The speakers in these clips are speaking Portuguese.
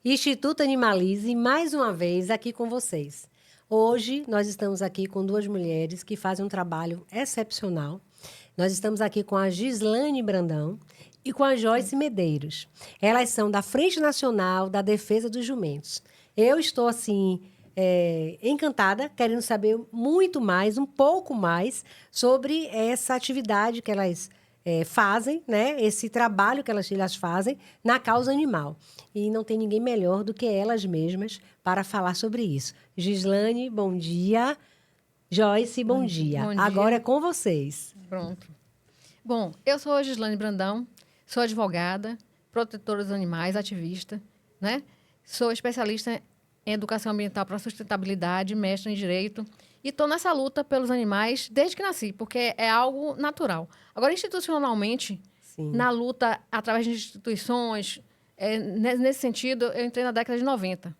Instituto Animalize, mais uma vez aqui com vocês. Hoje nós estamos aqui com duas mulheres que fazem um trabalho excepcional. Nós estamos aqui com a Gislane Brandão e com a Joyce Medeiros. Elas são da Frente Nacional da Defesa dos Jumentos. Eu estou, assim, encantada, querendo saber muito mais, um pouco mais, sobre essa atividade que elas fazem, né? Esse trabalho que elas fazem na causa animal. E não tem ninguém melhor do que elas mesmas para falar sobre isso. Gislane, bom dia. Joyce, bom dia. Bom dia. Agora é com vocês. Pronto. Bom, eu sou a Gislane Brandão, sou advogada, protetora dos animais, ativista, né? Sou especialista em educação ambiental para sustentabilidade, mestre em direito. E estou nessa luta pelos animais desde que nasci, porque é algo natural. Agora, institucionalmente, Sim. na luta através de instituições, nesse sentido, eu entrei na década de 90,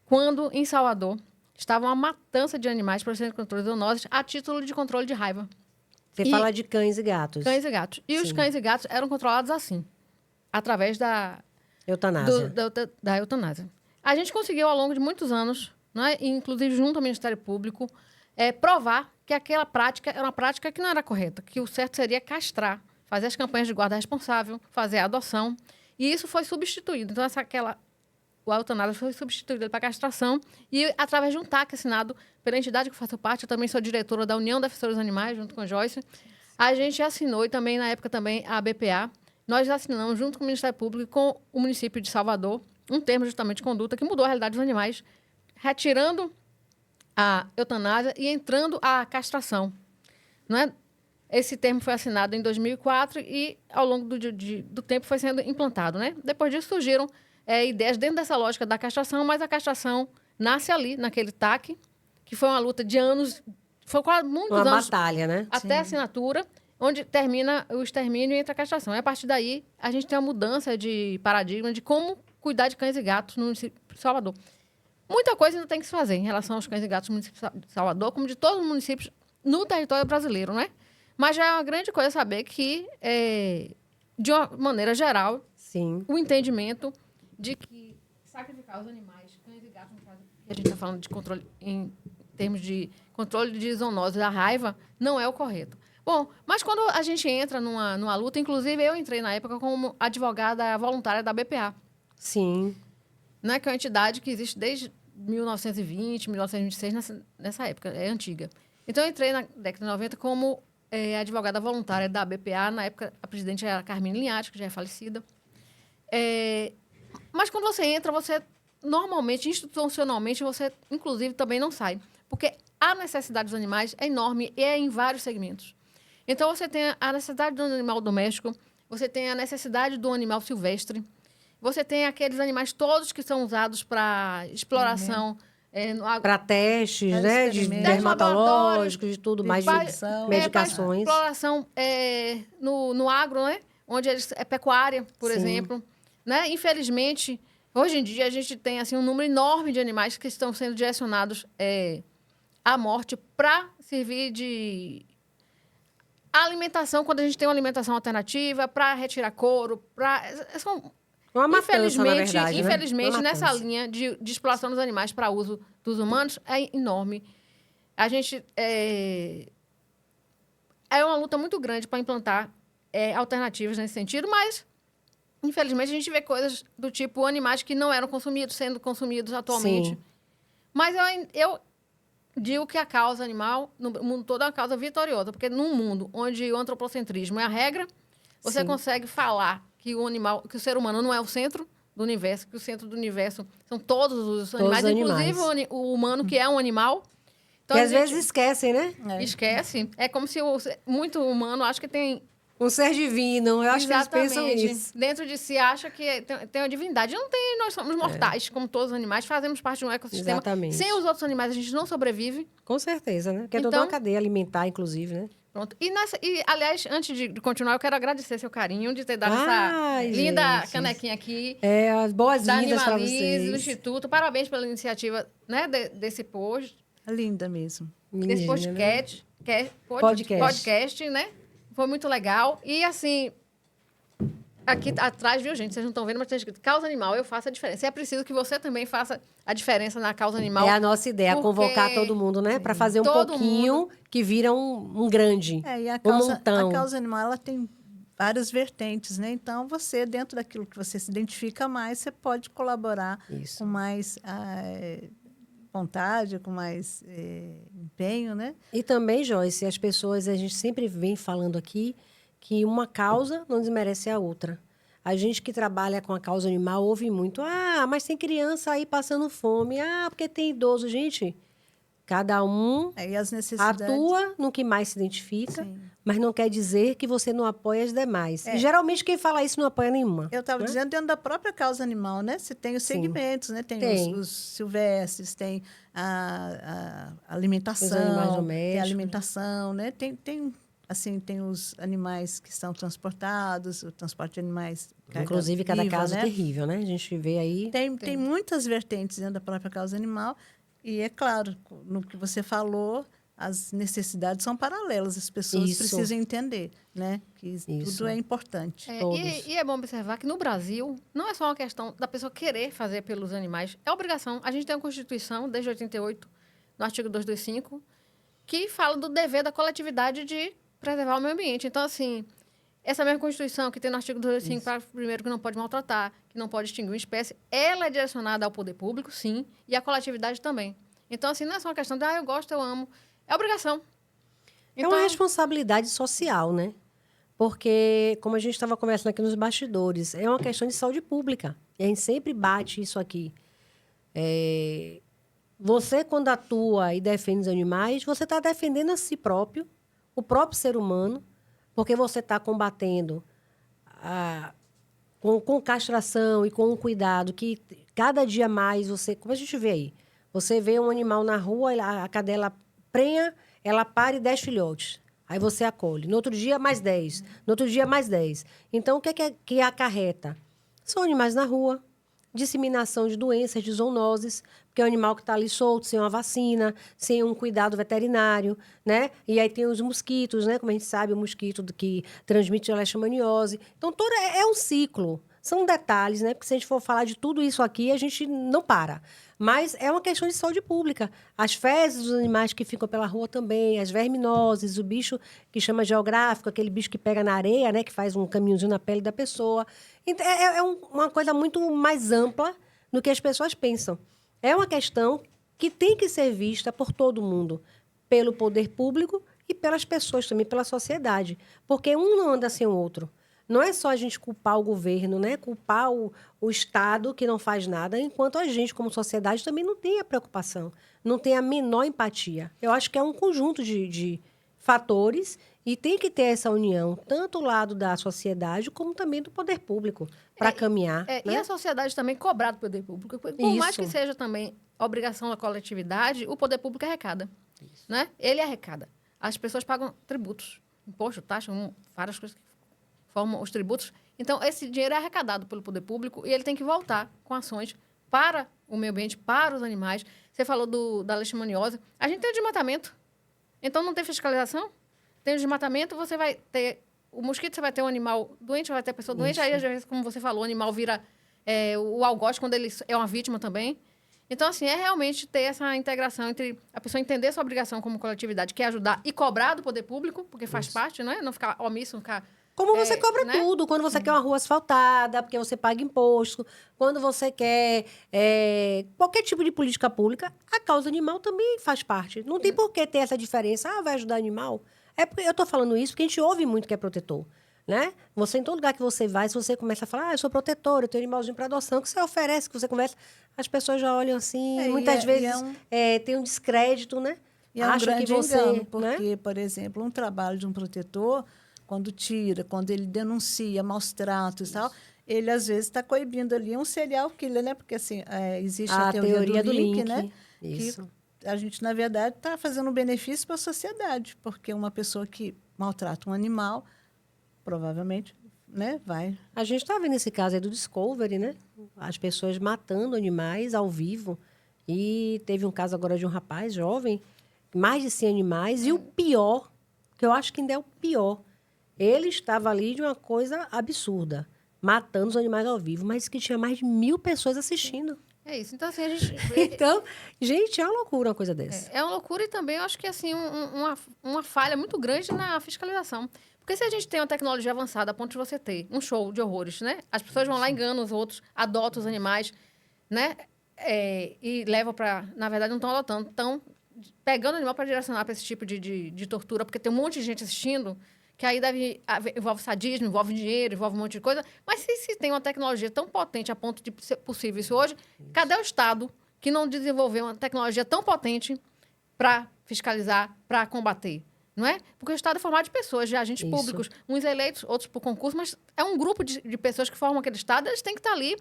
quando, em Salvador, estava uma matança de animais por serem controle de zoonoses a título de controle de raiva. Você fala de cães e gatos. Cães e gatos. E os cães e gatos eram controlados assim, através da Eutanásia. da eutanásia. A gente conseguiu, ao longo de muitos anos, né, inclusive junto ao Ministério Público, provar que aquela prática era uma prática que não era correta, que o certo seria castrar, fazer as campanhas de guarda responsável, fazer a adoção, e isso foi substituído. Então, a eutanásia foi substituída para castração, e através de um TAC assinado pela entidade que eu faço parte, eu também sou diretora da União Defensores dos Animais, junto com a Joyce, a gente assinou, e também, na época, também a BPA, nós assinamos, junto com o Ministério Público, com o município de Salvador, um termo justamente de conduta que mudou a realidade dos animais, retirando a eutanásia e entrando a castração. Não é? Esse termo foi assinado em 2004 e, ao longo do tempo, foi sendo implantado. Né? Depois disso, surgiram ideias dentro dessa lógica da castração, mas a castração nasce ali, naquele TAC, que foi uma luta de anos, foi quase muitos anos. Uma batalha, né? Até a assinatura, onde termina o extermínio e entra a castração. E, a partir daí, a gente tem uma mudança de paradigma de como cuidar de cães e gatos no município de Salvador. Muita coisa ainda tem que se fazer em relação aos cães e gatos no município de Salvador, como de todos os municípios no território brasileiro, né? Mas já é uma grande coisa saber que, de uma maneira geral, Sim. o entendimento de que sacrificar os animais, cães e gatos, no caso, que a gente está falando de controle, em termos de controle de zoonose da raiva, não é o correto. Bom, mas quando a gente entra numa luta, inclusive eu entrei na época como advogada voluntária da BPA. Sim. Né, que é uma entidade que existe desde 1920, 1926, nessa época, é antiga. Então, eu entrei na década de 90 como advogada voluntária da BPA. Na época, a presidente era a Carmine Linhares, que já é falecida. Mas, quando você entra, você, normalmente, institucionalmente, você, inclusive, também não sai. Porque a necessidade dos animais é enorme e é em vários segmentos. Então, você tem a necessidade do animal doméstico, você tem a necessidade do animal silvestre, você tem aqueles animais todos que são usados para exploração. Para testes, né? De dermatológicos, de tudo mais, de medicações. Exploração no agro, né? Onde é pecuária, por exemplo. Né? Infelizmente, hoje em dia, a gente tem assim, um número enorme de animais que estão sendo direcionados à morte para servir de alimentação, quando a gente tem uma alimentação alternativa, para retirar couro, Uma matança, na verdade, infelizmente, né? nessa linha de exploração dos animais para uso dos humanos é enorme. A gente é uma luta muito grande para implantar alternativas nesse sentido, mas, infelizmente, a gente vê coisas do tipo animais que não eram consumidos, sendo consumidos atualmente. Sim. Mas eu digo que a causa animal, no mundo todo, é uma causa vitoriosa, porque num mundo onde o antropocentrismo é a regra, você consegue falar que o ser humano não é o centro do universo, que o centro do universo são todos os animais, inclusive o humano, que é um animal. Então, e às vezes esquecem, né? Esquece. É como se muito humano acha que tem um ser divino. Eu acho que eles pensam nisso. Dentro de si acha que tem uma divindade. Não tem, nós somos mortais, como todos os animais, fazemos parte de um ecossistema. Exatamente. Sem os outros animais, a gente não sobrevive. Com certeza, né? Porque é toda uma cadeia alimentar, inclusive, né? Pronto. Aliás, antes de continuar, eu quero agradecer seu carinho de ter dado essa linda canequinha aqui. As boas-vindas para vocês. Do Instituto. Parabéns pela iniciativa, né, desse post. É linda mesmo. Desse podcast, né? Podcast, né? Foi muito legal. E, assim, Aqui atrás, viu, gente? Vocês não estão vendo, mas tem escrito causa animal, eu faço a diferença. E é preciso que você também faça a diferença na causa animal. É a nossa ideia, porque convocar todo mundo, né? Para fazer um todo pouquinho que vira um grande, E a um a montão. causa animal, ela tem várias vertentes, né? Então, você, dentro daquilo que você se identifica mais, você pode colaborar Isso. com mais vontade, com mais empenho, né? E também, Joyce, as pessoas, a gente sempre vem falando aqui que uma causa não desmerece a outra. A gente que trabalha com a causa animal ouve muito, mas tem criança aí passando fome, porque tem idoso. Gente, cada um E as necessidades... atua no que mais se identifica, Sim. mas não quer dizer que você não apoia as demais. É. E, geralmente, quem fala isso não apoia nenhuma. Eu estava né? dizendo dentro da própria causa animal, né? Você tem os Sim. segmentos, né? Tem. Os silvestres, tem a alimentação, Os animais tem a domésticos. alimentação, né? Tem os animais que são transportados, o transporte de animais... Inclusive, cada viva, caso né? terrível, né? A gente vê aí... Tem muitas vertentes dentro da própria causa animal e, é claro, no que você falou, as necessidades são paralelas. As pessoas Isso. precisam entender, né? Que Isso. tudo é importante. Todos. E é bom observar que no Brasil não é só uma questão da pessoa querer fazer pelos animais, é obrigação. A gente tem uma Constituição, desde 88, no artigo 225, que fala do dever da coletividade de preservar o meio ambiente. Então, assim, essa mesma Constituição que tem no artigo 225, parágrafo primeiro, que não pode maltratar, que não pode extinguir uma espécie, ela é direcionada ao poder público, sim, e à coletividade também. Então, assim, não é só uma questão de, eu gosto, eu amo. É obrigação. É uma responsabilidade social, né? Porque, como a gente estava conversando aqui nos bastidores, é uma questão de saúde pública. E a gente sempre bate isso aqui. Você, quando atua e defende os animais, você está defendendo a si próprio, o próprio ser humano, porque você está combatendo com castração e com um cuidado que cada dia mais você... Como a gente vê aí, você vê um animal na rua, a cadela prenha, ela para e 10 filhotes. Aí você acolhe. No outro dia, mais 10. No outro dia, mais 10. Então, o que acarreta? São animais na rua, disseminação de doenças, de zoonoses, porque é um animal que está ali solto, sem uma vacina, sem um cuidado veterinário, né? E aí tem os mosquitos, né? Como a gente sabe, o mosquito que transmite a leishmaniose. Então, é um ciclo. São detalhes, né? Porque se a gente for falar de tudo isso aqui, a gente não para. Mas é uma questão de saúde pública. As fezes dos animais que ficam pela rua também, as verminoses, o bicho que chama geográfico, aquele bicho que pega na areia, né? Que faz um caminhozinho na pele da pessoa. Então, uma coisa muito mais ampla do que as pessoas pensam. É uma questão que tem que ser vista por todo mundo, pelo poder público e pelas pessoas também, pela sociedade. Porque um não anda sem o outro. Não é só a gente culpar o governo, né? Culpar o Estado que não faz nada, enquanto a gente, como sociedade, também não tem a preocupação, não tem a menor empatia. Eu acho que é um conjunto de fatores e tem que ter essa união, tanto do lado da sociedade como também do poder público, para caminhar. Né? E a sociedade também cobrar do poder público. Por mais que seja também a obrigação da coletividade, o poder público arrecada. Né? Ele arrecada. As pessoas pagam tributos, imposto, taxa, várias coisas que formam os tributos. Então, esse dinheiro é arrecadado pelo poder público e ele tem que voltar com ações para o meio ambiente, para os animais. Você falou da leishmaniose. A gente tem o desmatamento. Então, não tem fiscalização. Tem o desmatamento, você vai ter... O mosquito, você vai ter um animal doente, vai ter a pessoa doente. Aí, às vezes, como você falou, o animal vira o algoz, quando ele é uma vítima também. Então, assim, é realmente ter essa integração entre a pessoa entender sua obrigação como coletividade, que é ajudar e cobrar do poder público, porque faz parte, né? Não ficar omisso, não ficar... Como você cobra né? tudo, quando você quer uma rua asfaltada, porque você paga imposto, quando você quer qualquer tipo de política pública, a causa animal também faz parte. Não tem por que ter essa diferença. Vai ajudar animal? É porque eu estou falando isso porque a gente ouve muito que é protetor. Né? Você, em todo lugar que você vai, se você começa a falar, eu sou protetor, eu tenho animalzinho para adoção, que você oferece, que você conversa, as pessoas já olham assim, muitas vezes tem um descrédito, né? E é um grande engano, porque, por exemplo, um trabalho de um protetor... Quando tira, quando ele denuncia maus tratos e tal, ele, às vezes, está coibindo ali um serial killer, né? Porque, assim, existe a teoria do link, né? Isso. Que a gente, na verdade, está fazendo um benefício para a sociedade, porque uma pessoa que maltrata um animal, provavelmente, né, vai... A gente está vendo esse caso aí do Discovery, né? As pessoas matando animais ao vivo. E teve um caso agora de um rapaz jovem, mais de 100 animais, e o pior, que eu acho que ainda é o pior, ele estava ali de uma coisa absurda. matando os animais ao vivo, mas que tinha mais de 1.000 pessoas assistindo. É isso. Então, assim, a gente... Então, gente, é uma loucura uma coisa dessa. É uma loucura e também eu acho que assim, uma falha muito grande na fiscalização. Porque se a gente tem uma tecnologia avançada a ponto de você ter um show de horrores, né? As pessoas vão lá, enganam os outros, adotam os animais, né? E levam para... Na verdade, não estão adotando, estão pegando o animal para direcionar para esse tipo de tortura, porque tem um monte de gente assistindo, que aí envolve sadismo, envolve dinheiro, envolve um monte de coisa. Mas se tem uma tecnologia tão potente a ponto de ser possível isso hoje, cadê o Estado que não desenvolveu uma tecnologia tão potente para fiscalizar, para combater? Não é? Porque o Estado é formado de pessoas, de agentes públicos, uns eleitos, outros por concurso, mas é um grupo de pessoas que formam aquele Estado, eles têm que estar ali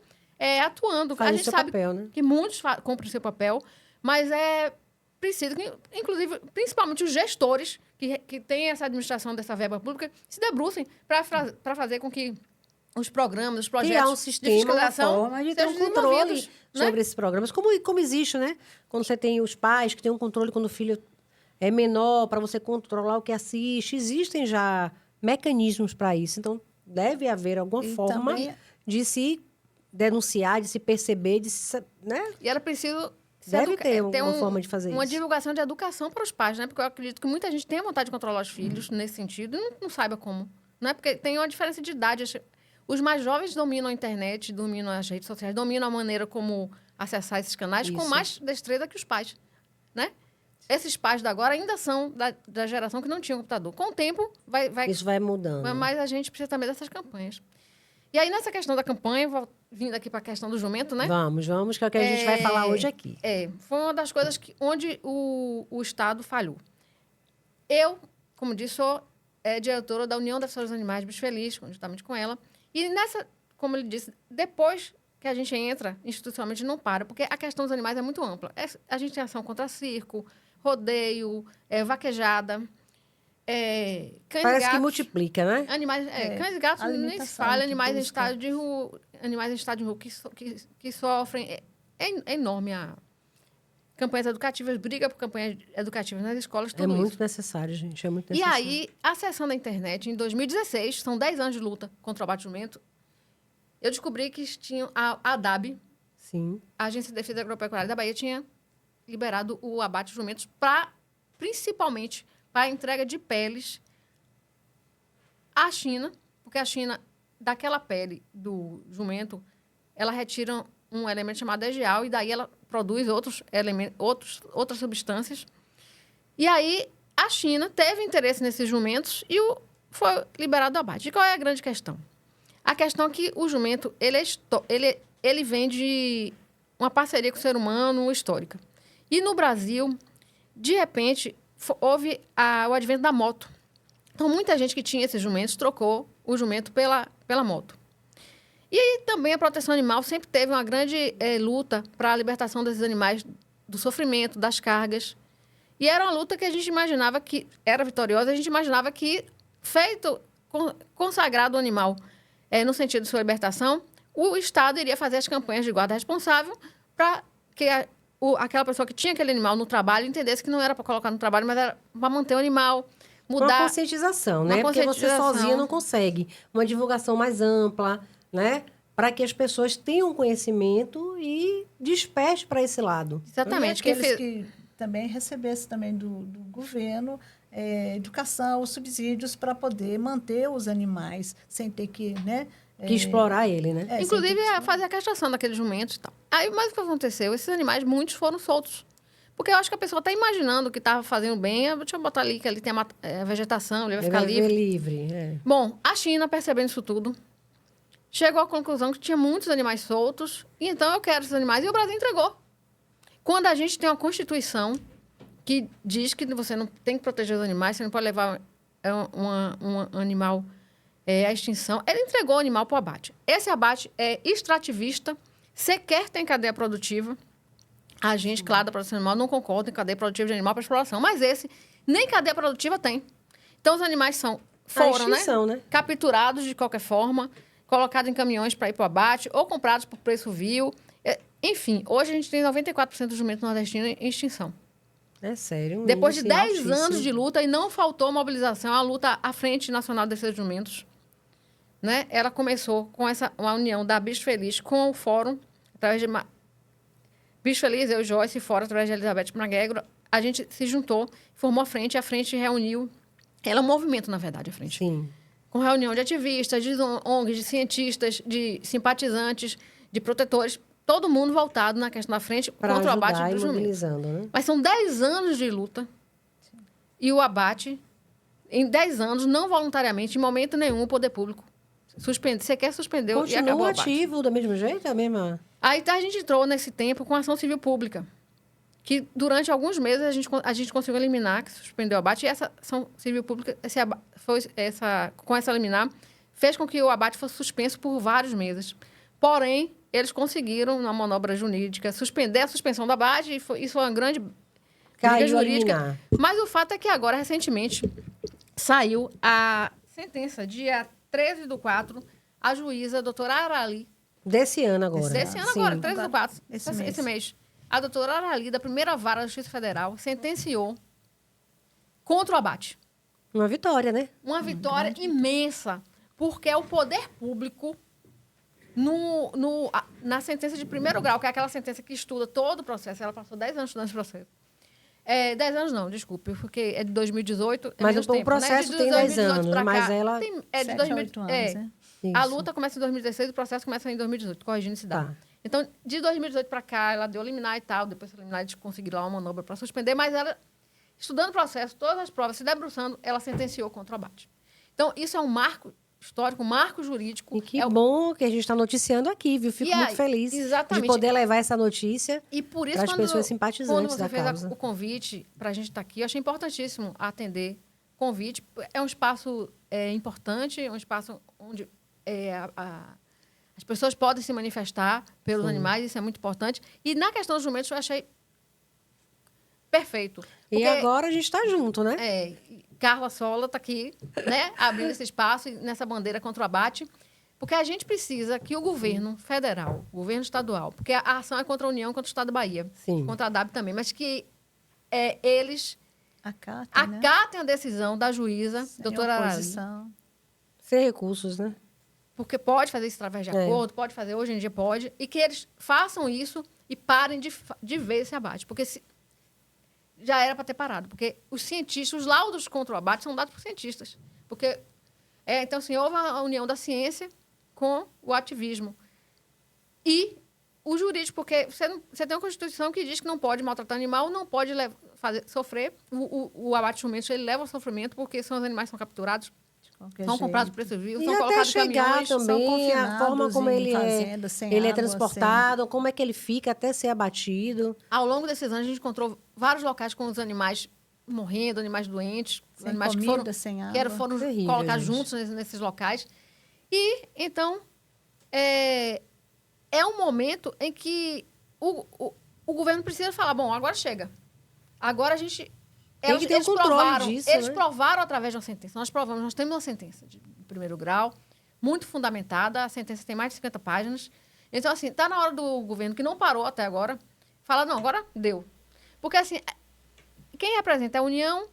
atuando. Faz a gente seu sabe papel, né? que muitos cumprem o seu papel, mas é preciso que, inclusive, principalmente os gestores que têm essa administração dessa verba pública, se debrucem para fazer com que os programas, os projetos Criar um de sistema, uma fiscalização forma de ter um sejam controle desenvolvidos, né? sobre esses programas. Como existe, né? Quando você tem os pais que têm um controle quando o filho é menor, para você controlar o que assiste. Existem já mecanismos para isso. Então, deve haver alguma forma de se denunciar, de se perceber, de se, né? E era preciso... Deve ter uma forma de fazer uma isso. divulgação de educação para os pais, né? Porque eu acredito que muita gente tem vontade de controlar os filhos nesse sentido e não saiba como. Não é porque tem uma diferença de idade. Os mais jovens dominam a internet, dominam as redes sociais, dominam a maneira como acessar esses canais com mais destreza que os pais, né? Esses pais da agora ainda são da geração que não tinha computador. Com o tempo, isso vai mudando. Mas a gente precisa também dessas campanhas. E aí, nessa questão da campanha, vindo aqui para a questão do jumento, né? Vamos, que é o que a gente vai falar hoje aqui. Foi uma das coisas onde o Estado falhou. Eu, como disse, sou diretora da União Defensores dos Animais, Bicho Feliz, juntamente com ela. E nessa, como ele disse, depois que a gente entra institucionalmente, não para, porque a questão dos animais é muito ampla. A gente tem ação contra circo, rodeio, vaquejada, cães Parece e gatos, que multiplica, né? Animais, cães e gatos nem se fala, animais em estado de rua, que sofrem. É enorme a campanhas educativas, briga por campanhas educativas nas escolas, tudo É muito isso. necessário, gente, é muito E necessário. aí, acessando a internet, em 2016, são 10 anos de luta contra o abate de jumento, eu descobri que tinham a ADAB, Sim. a Agência de Defesa Agropecuária da Bahia, tinha liberado o abate de jumentos principalmente para a entrega de peles à China, porque a China, daquela pele do jumento, ela retira um elemento chamado EGAL e daí ela produz outras substâncias. E aí a China teve interesse nesses jumentos e foi liberado o abate. E qual é a grande questão? A questão é que o jumento ele vem de uma parceria com o ser humano histórica. E no Brasil, de repente, houve o advento da moto. Então, muita gente que tinha esses jumentos trocou o jumento pela moto. E aí, também a proteção animal sempre teve uma grande luta para a libertação desses animais do sofrimento, das cargas. E era uma luta que a gente imaginava que era vitoriosa, a gente imaginava que, consagrado o animal no sentido de sua libertação, o Estado iria fazer as campanhas de guarda responsável para que aquela pessoa que tinha aquele animal no trabalho entendesse que não era para colocar no trabalho, mas era para manter o animal, mudar... Uma conscientização, né? Porque você sozinha não consegue. Uma divulgação mais ampla, né? Para que as pessoas tenham conhecimento e desperte para esse lado. Exatamente. E aqueles que também recebessem também do governo educação, subsídios para poder manter os animais sem ter que, né? Que explorar ele, né? Inclusive, fazer a castração daqueles jumentos e tal. Aí, mas o que aconteceu? Esses animais, muitos foram soltos. Porque eu acho que a pessoa está imaginando que estava fazendo bem. Deixa eu botar ali, que ali tem a vegetação, ele vai ficar livre. Bom, a China, percebendo isso tudo, chegou à conclusão que tinha muitos animais soltos. E então, eu quero esses animais. E o Brasil entregou. Quando a gente tem uma Constituição que diz que você não tem que proteger os animais, você não pode levar um animal à extinção, ele entregou o animal para o abate. Esse abate é extrativista, sequer tem cadeia produtiva. A gente, claro, da produção animal, não concorda em cadeia produtiva de animal para exploração, mas esse nem cadeia produtiva tem. Então, os animais foram né? Capturados de qualquer forma, colocados em caminhões para ir para o abate, ou comprados por preço vil. Enfim, hoje a gente tem 94% do jumento nordestino em extinção. É sério. Depois de 10 anos de luta, e não faltou mobilização, a luta à Frente Nacional de Defesa de Jumentos, né? Ela começou com uma união da Bicho Feliz com o Fórum, através de Bicho Feliz, eu e Joyce, Fórum, através de Elizabeth Maguegro, a gente se juntou, formou a frente reuniu, ela é um movimento, na verdade, a frente. Sim. Com reunião de ativistas, de ONGs, de cientistas, de simpatizantes, de protetores, todo mundo voltado na questão da frente contra o abate dos jumentos. Né? Mas são 10 anos de luta. E o abate, em 10 anos, não voluntariamente, em momento nenhum, o poder público sequer suspendeu e acabou o abate. Continua ativo do mesmo jeito? É a mesma... Aí a gente entrou nesse tempo com a ação civil pública, que durante alguns meses a gente conseguiu eliminar, que suspendeu o abate, e essa ação civil pública, com essa liminar, fez com que o abate fosse suspenso por vários meses. Porém, eles conseguiram, na manobra jurídica, suspender a suspensão do abate, e isso foi uma grande briga jurídica. Mas o fato é que agora, recentemente, saiu a sentença, dia 13/4, a juíza, a doutora Arali. Desse ano agora. Desse ano agora, 13/4, esse mês. A doutora Arali, da primeira vara da Justiça Federal, sentenciou contra o abate. Uma vitória, né? Uma vitória imensa, porque é o poder público, na sentença de primeiro grau, que é aquela sentença que estuda todo o processo, ela passou 10 anos estudando esse processo. 10 anos não, desculpe, porque é de 2018. Mas o processo, né? Tem 10 anos, mas ela... É de 8 anos, né? A luta começa em 2016, o processo começa em 2018, corrigindo esse dado. Tá. Então, de 2018 para cá, ela deu liminar e tal, depois da liminar eles conseguiram lá uma manobra para suspender, mas ela, estudando o processo, todas as provas, se debruçando, ela sentenciou contra o abate. Então, isso é um marco histórico, um marco jurídico. E que bom que a gente está noticiando aqui, viu? Fico muito feliz de poder levar essa notícia para as pessoas simpatizantes da causa. Quando você fez o convite para a gente estar aqui, eu achei importantíssimo atender o convite. É um espaço importante, é um espaço onde as pessoas podem se manifestar pelos animais, isso é muito importante. E na questão dos jumentos, eu achei perfeito. Porque, e agora a gente está junto, né? Carla Sola está aqui, né, abrindo esse espaço nessa bandeira contra o abate, porque a gente precisa que o governo federal, o governo estadual, porque a ação é contra a União, contra o Estado da Bahia, contra a DAB também, mas que eles acatem a decisão da juíza, doutora Arali. Sem recursos, né? Porque pode fazer isso através de acordo, pode fazer, hoje em dia pode, e que eles façam isso e parem de ver esse abate. Porque já era para ter parado. Porque os cientistas, os laudos contra o abate são dados por cientistas. Porque, então, assim, houve a união da ciência com o ativismo. E o jurídico, porque você tem uma Constituição que diz que não pode maltratar animal, não pode sofrer. O abate de jumentos, ele leva ao sofrimento, porque os animais são capturados, são comprados por preço vivo, são colocados em caminhões, também a forma como ele é transportado, como é que ele fica até ser abatido. Ao longo desses anos, a gente encontrou vários locais com os animais morrendo, animais doentes, animais que foram colocados juntos nesses locais. E, então, é um momento em que o governo precisa falar, bom, agora chega. Agora a gente... Eles provaram disso, eles provaram através de uma sentença. Nós temos uma sentença de primeiro grau, muito fundamentada. A sentença tem mais de 50 páginas. Então, assim, está na hora do governo, que não parou até agora, falar, não, agora deu. Porque, assim, quem representa a União,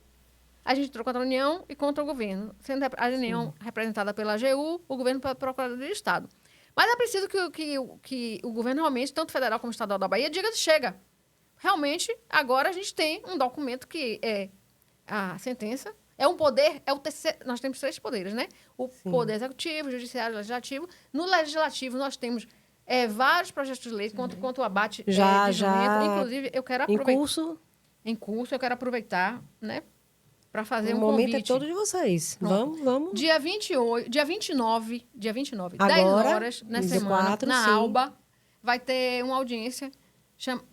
a gente entrou contra a União e contra o governo. Sendo a União representada pela AGU, o governo pela Procuradoria do Estado. Mas é preciso que o governo realmente, tanto federal como estadual da Bahia, diga chega. Realmente, agora a gente tem um documento que é a sentença. É um poder, nós temos 3 poderes, né? O poder executivo, judiciário e legislativo. No legislativo, nós temos vários projetos de lei contra o abate de jumento. Inclusive, eu quero aproveitar... Em curso, eu quero aproveitar, né? Para fazer um convite. O momento é todo de vocês. Vamos. Dia 29, agora, 10 horas, na semana, na ALBA, vai ter uma audiência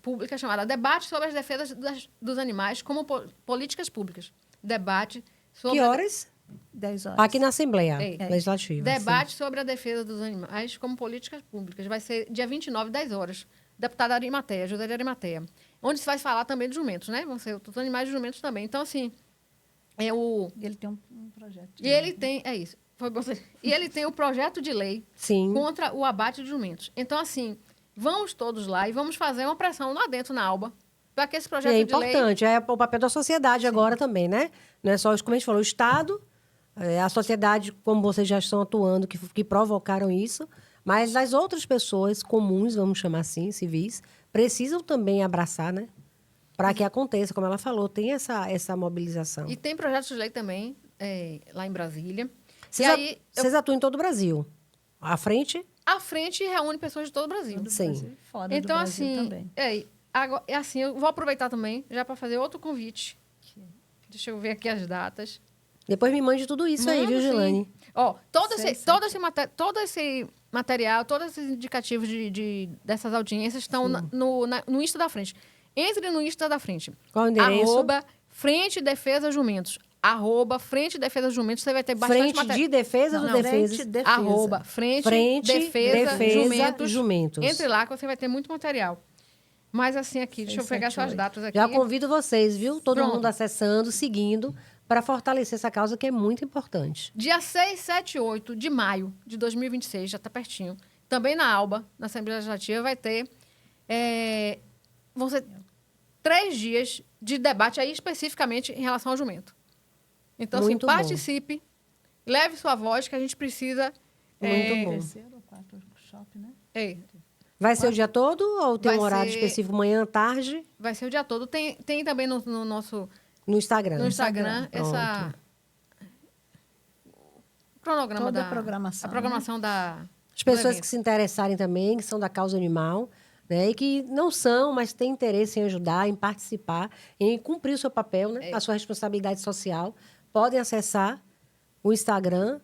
pública chamada Debate sobre as defesas dos animais como políticas públicas. Debate sobre... Que horas? 10 horas. Aqui na Assembleia Legislativa. Debate sobre a defesa dos animais como políticas públicas. Vai ser dia 29, 10 horas. Deputada Arimateia, José de Arimateia. Onde se vai falar também dos jumentos, né? Vão ser os animais e jumentos também. Então, assim... Ele tem um projeto. E ele tem... É isso. E ele tem o projeto de lei contra o abate de jumentos. Então, assim... Vamos todos lá e vamos fazer uma pressão lá dentro na ALBA para que esse projeto de lei... É importante, é o papel da sociedade agora também, né? Não é só, como a gente falou, o Estado, A sociedade, como vocês já estão atuando, que provocaram isso, mas as outras pessoas comuns, vamos chamar assim, civis, precisam também abraçar, né? Para que aconteça, como ela falou, tem essa mobilização. E tem projetos de lei também lá em Brasília. Vocês atuam em todo o Brasil. À frente? A frente reúne pessoas de todo o Brasil. Sim. Brasil, fora Então, do Brasil assim, também. assim, eu vou aproveitar também já para fazer outro convite. Deixa eu ver aqui as datas. Depois me mande tudo isso aí, viu, Sim. Gilane? Ó, todo esse material, todos esses indicativos dessas audiências estão no Insta da Frente. Entre no Insta da Frente. Qual o endereço? @Frente Defesa Jumentos. @Frente Defesa Jumentos. Você vai ter bastante Frente material. de defesa ou defesa? Frente Defesa Defesa Jumentos. Entre lá que você vai ter muito material. Mas assim aqui, deixa eu pegar suas datas aqui. Já convido vocês, viu? Todo Pronto. mundo acessando, seguindo, para fortalecer essa causa que é muito importante. Dia 6, 7 e 8 de maio de 2026, já está pertinho. Também na ALBA, na Assembleia Legislativa, vai ter... vão ser 3 dias de debate aí especificamente em relação ao jumento. Então, Muito assim, bom. participe, leve sua voz, que a gente precisa... Muito bom. Terceiro ou quarto workshop, né? Vai ser o dia todo ou tem Vai um horário ser- específico, manhã, tarde? Vai ser o dia todo. Tem também no nosso No Instagram. no Instagram essa... o cronograma Toda da... a programação, A programação da... As pessoas evento. que se interessarem também, que são da causa animal, né? E que não são, mas têm interesse em ajudar, em participar, em cumprir o seu papel, né? A sua responsabilidade social, podem acessar o Instagram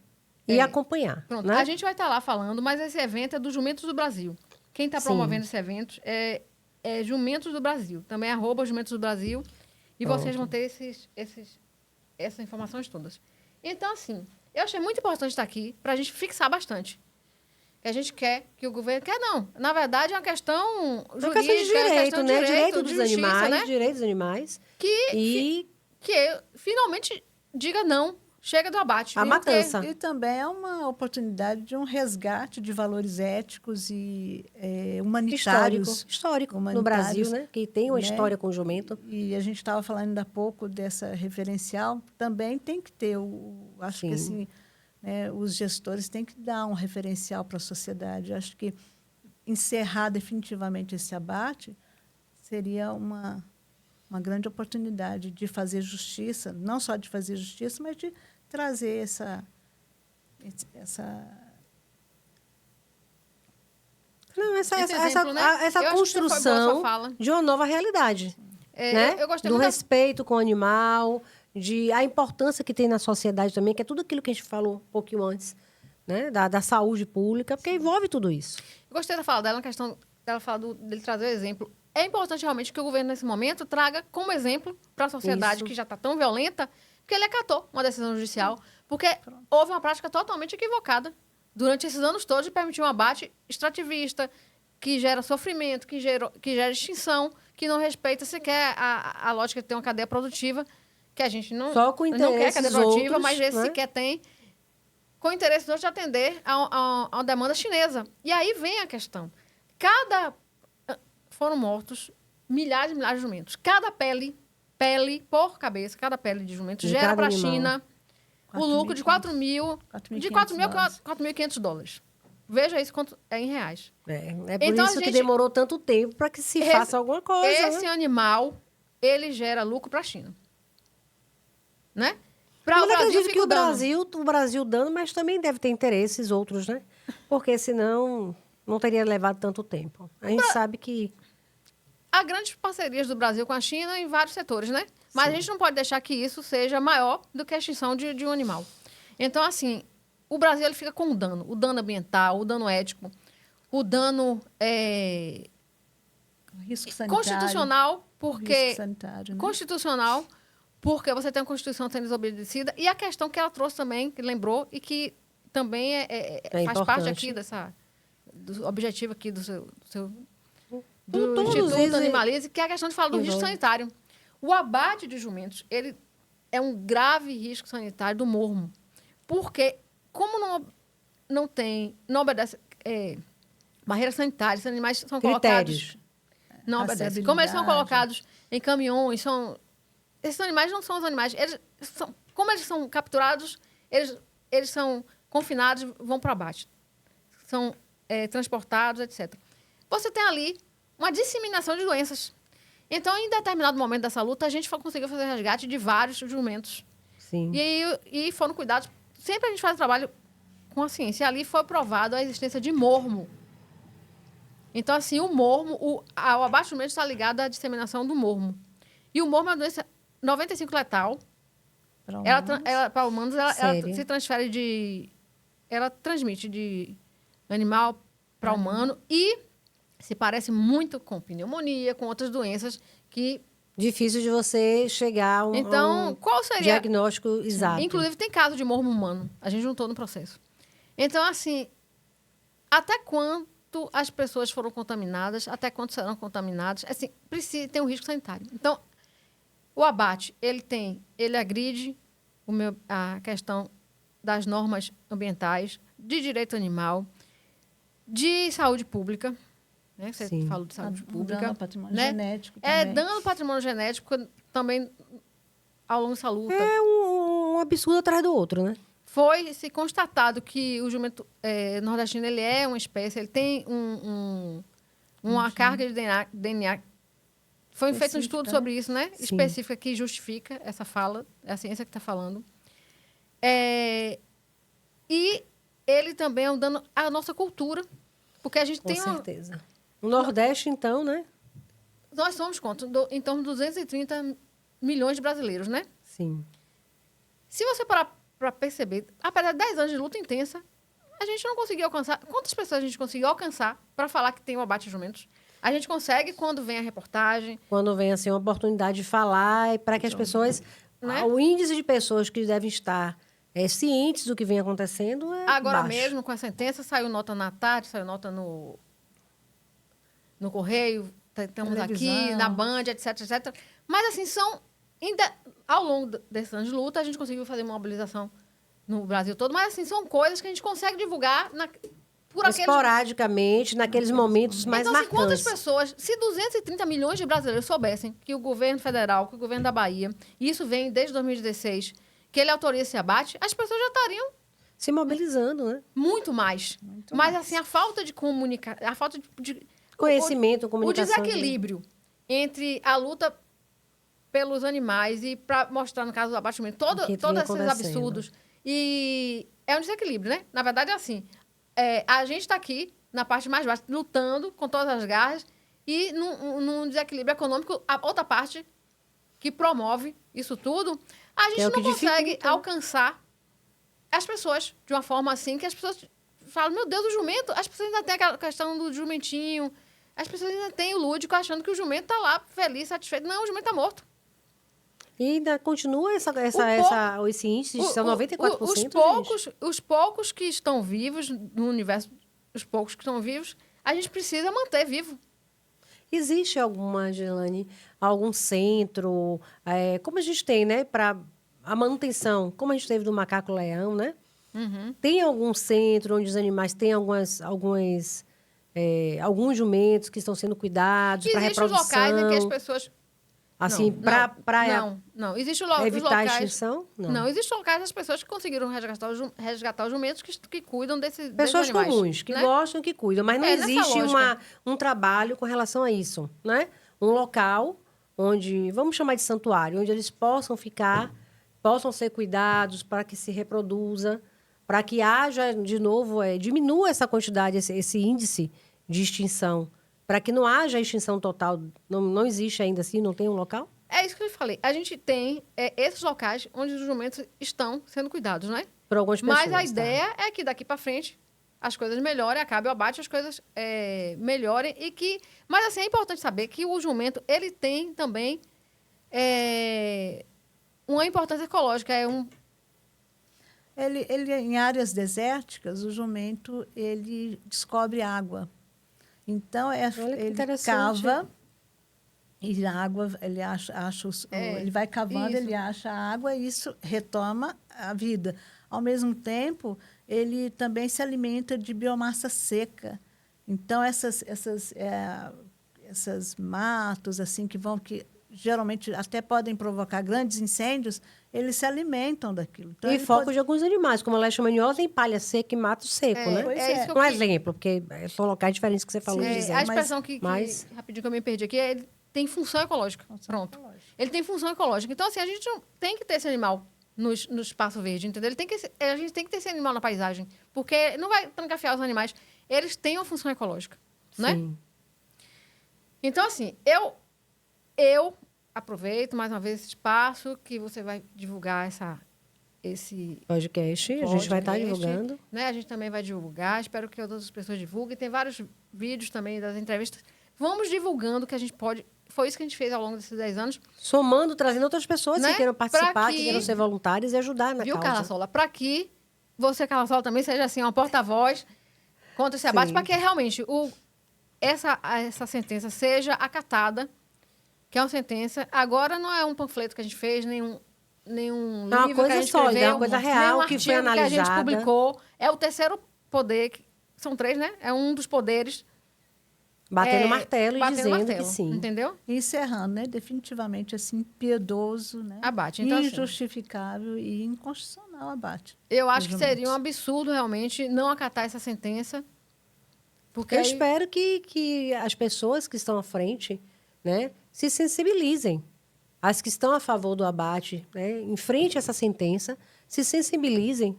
e acompanhar. Pronto, Né? a gente vai estar lá falando, mas esse evento é do Jumentos do Brasil. Quem está Sim. promovendo esse evento é Jumentos do Brasil. Também é @Jumentos do Brasil. E vocês vão ter essas informações todas. Então, assim, eu achei muito importante estar aqui para a gente fixar bastante. Que a gente quer que o governo... Quer não. Na verdade, é uma questão É uma jurídica, questão de direito, é uma questão de né? Direito dos de justiça, animais, né? direitos dos animais. E Que finalmente diga não. Chega do abate. A viu? matança. E também é uma oportunidade de um resgate de valores éticos e humanitários. histórico no humanitários, Brasil, né? Que tem uma né? história com o jumento. E a gente estava falando ainda há pouco dessa referencial, também tem que ter, acho que Sim. assim, né, os gestores têm que dar um referencial para a sociedade. Acho que encerrar definitivamente esse abate seria uma grande oportunidade de fazer justiça, não só de fazer justiça, mas de trazer essa Não, essa Esse exemplo, né? Eu acho que foi boa construção sua fala. de uma nova realidade. Né? Eu gostei Do muito respeito com o animal, a importância que tem na sociedade também, que é tudo aquilo que a gente falou um pouquinho antes, né? Da saúde pública, porque envolve tudo isso. Eu gostei da fala dela, na questão dela falar dele trazer o exemplo. É importante realmente que o governo, nesse momento, traga como exemplo para a sociedade Isso. que já está tão violenta, que ele acatou uma decisão judicial, porque houve uma prática totalmente equivocada durante esses anos todos de permitir um abate extrativista, que gera sofrimento, que gera extinção, que não respeita sequer a lógica de ter uma cadeia produtiva, que a gente não, Só com não quer interesses cadeia produtiva, outros, mas esse né? sequer tem, com o interesse de atender a uma demanda chinesa. E aí vem a questão. Foram mortos milhares e milhares de jumentos. Cada pele por cabeça, cada pele de jumento De gera cada para a animal. China o lucro de 4.500 dólares. Veja isso quanto é em reais. É por Então, isso a que gente- demorou tanto tempo para que se faça alguma coisa. Esse né? animal, ele gera lucro para a China. Né? Para Mas o eu Brasil acredito fica que o dano. o Brasil dando, mas também deve ter interesses outros, né? Porque senão não teria levado tanto tempo. A gente sabe que Há grandes parcerias do Brasil com a China em vários setores, né? Mas a gente não pode deixar que isso seja maior do que a extinção de um animal. Então, assim, o Brasil ele fica com o dano ambiental, o dano ético, o dano risco sanitário. constitucional, porque Risco sanitário, né? constitucional, porque você tem a Constituição sendo desobedecida, e a questão que ela trouxe também, que lembrou, e que também faz parte importante. aqui do objetivo aqui do seu Todos do Instituto eles- Animalize, que é a questão de falar do risco Envolve. sanitário. O abate de jumentos, ele é um grave risco sanitário do mormo. Porque, como não obedece barreiras sanitárias, esses animais são critérios. colocados... Não obedecem. Como eles são colocados em caminhões, esses animais não são os animais. Como eles são capturados, eles são confinados, vão para abate. São transportados, etc. Você tem ali uma disseminação de doenças. Então, em determinado momento dessa luta, a gente conseguiu fazer resgate de vários jumentos. Sim. E foram cuidados. Sempre a gente faz trabalho com a ciência. E ali foi provado a existência de mormo. Então, assim, o mormo, o abate de jumentos está ligado à disseminação do mormo. E o mormo é uma doença 95 letal. Para humanos, ela se transfere de... Ela transmite de animal para humano e se parece muito com pneumonia, com outras doenças que... Difícil de você chegar a um, então, qual seria... diagnóstico exato. Inclusive, tem caso de mormo humano. A gente juntou no processo. Então, assim, até quanto as pessoas foram contaminadas, até quanto serão contaminadas, assim, tem um risco sanitário. Então, o abate, ele agride a questão das normas ambientais, de direito animal, de saúde pública, né? Você falou de saúde pública. Dano ao patrimônio né? genético também. Dano ao patrimônio genético também ao longo dessa luta. É um absurdo atrás do outro, né? Foi se constatado que o jumento nordestino ele é uma espécie, ele tem uma carga de DNA. Foi feito um estudo sobre isso, né? Sim. Específica que justifica essa fala, é a ciência que está falando. E ele também é um dano à nossa cultura, porque a gente Com tem certeza. O Nordeste, então, né? Nós somos em torno de 230 milhões de brasileiros, né? Sim. Se você parar para perceber, apesar de 10 anos de luta intensa, a gente não conseguiu alcançar... Quantas pessoas a gente conseguiu alcançar para falar que tem o abate de jumentos? A gente consegue quando vem a reportagem. Quando vem, assim, uma oportunidade de falar e para que as pessoas... Né? O índice de pessoas que devem estar cientes do que vem acontecendo é Agora baixo. mesmo, com a sentença, saiu nota na tarde, saiu nota no Correio, estamos aqui, na Band, etc, etc. Mas, assim, ao longo desses anos de luta, a gente conseguiu fazer mobilização no Brasil todo, mas, assim, são coisas que a gente consegue divulgar esporadicamente, naqueles momentos mais então, assim, marcantes. quantas pessoas, se 230 milhões de brasileiros soubessem que o governo federal, que o governo da Bahia, e isso vem desde 2016, que ele autoriza esse abate, as pessoas já estariam se mobilizando, né? muito mais. Mas, assim, a falta de comunicação, a falta de conhecimento, comunicação. O desequilíbrio entre a luta pelos animais e para mostrar, no caso do abatimento, todos esses absurdos. E é um desequilíbrio, né? Na verdade, é assim, a gente está aqui, na parte mais baixa, lutando com todas as garras e num desequilíbrio econômico, a outra parte que promove isso tudo, a gente não consegue alcançar as pessoas de uma forma assim que as pessoas falam, meu Deus, o jumento, as pessoas ainda têm aquela questão do jumentinho, as pessoas ainda têm o lúdico achando que o jumento está lá feliz, satisfeito. Não, o jumento está morto. E ainda continua esse índice, são 94%. Os poucos que estão vivos no universo, os poucos que estão vivos, a gente precisa manter vivo. Existe alguma, Gelane, algum centro, como a gente tem, né, para a manutenção, como a gente teve do macaco-leão, né? Uhum. Tem algum centro onde os animais têm alguns jumentos que estão sendo cuidados para reprodução? Existem locais em que as pessoas... Assim, não. Existe evitar a extinção? Não, existem locais das pessoas que conseguiram resgatar os jumentos que cuidam desses pessoas animais, comuns, que né? gostam, que cuidam. Mas não existe um trabalho com relação a isso, né? Um local onde, vamos chamar de santuário, onde eles possam ficar, possam ser cuidados para que se reproduza, para que haja, de novo, diminua essa quantidade, esse índice de extinção. Para que não haja extinção total, não existe ainda assim, não tem um local? É isso que eu falei. A gente tem esses locais onde os jumentos estão sendo cuidados, né? Por algumas pessoas. Mas a ideia é que daqui para frente as coisas melhorem, acabe o abate, as coisas melhorem e que... Mas, assim, é importante saber que o jumento, ele tem também uma importância ecológica. Ele, em áreas desérticas, o jumento, ele descobre água. Então, ele cava e a água, ele ele vai cavando, isso. ele acha a água e isso retoma a vida. Ao mesmo tempo, ele também se alimenta de biomassa seca. Então, essas matos assim que geralmente até podem provocar grandes incêndios, eles se alimentam daquilo. Então, E ele foco pode- de alguns animais, como a leishmaniose tem palha seca e mato seco, né? Pois É isso é. que eu Um quis- exemplo, porque são locais diferentes que você falou. Sim, Gisele. a expressão que, mas- rapidinho que eu me perdi aqui, ele tem função ecológica. Pronto. Ele tem função ecológica. Então, assim, a gente não tem que ter esse animal no espaço verde, entendeu? A gente tem que ter esse animal na paisagem, porque não vai trancafiar os animais. Eles têm uma função ecológica, né? Sim. Então, assim, eu aproveito mais uma vez esse espaço que você vai divulgar esse Podcast, a gente vai estar podcast, divulgando. né? A gente também vai divulgar. Espero que outras pessoas divulguem. Tem vários vídeos também das entrevistas. Vamos divulgando o que a gente pode. Foi isso que a gente fez ao longo desses 10 anos. Somando, trazendo outras pessoas Né? que queiram participar, Pra que que- queiram ser voluntárias e ajudar na Viu, causa. Carla Sola? Para que você, Carla Sola, também seja assim, uma porta-voz contra esse abate, Sim. para que realmente essa sentença seja acatada, que é uma sentença. Agora não é um panfleto que a gente fez, nenhum É uma livro coisa que a gente sólida, escreveu, é uma coisa nenhum real, que artigo foi que a gente analisada. publicou. É o terceiro poder, são 3, né? É um dos poderes. Batendo martelo e batendo dizendo martelo, que sim. Entendeu? E encerrando, né? Definitivamente, assim, impiedoso, né? Abate. Então, assim, Injustificável e inconstitucional abate. eu acho que dos seria um jumentos. absurdo, realmente, não acatar essa sentença. Porque Eu aí- espero que as pessoas que estão à frente, né, se sensibilizem. As que estão a favor do abate, né, em frente a essa sentença, se sensibilizem,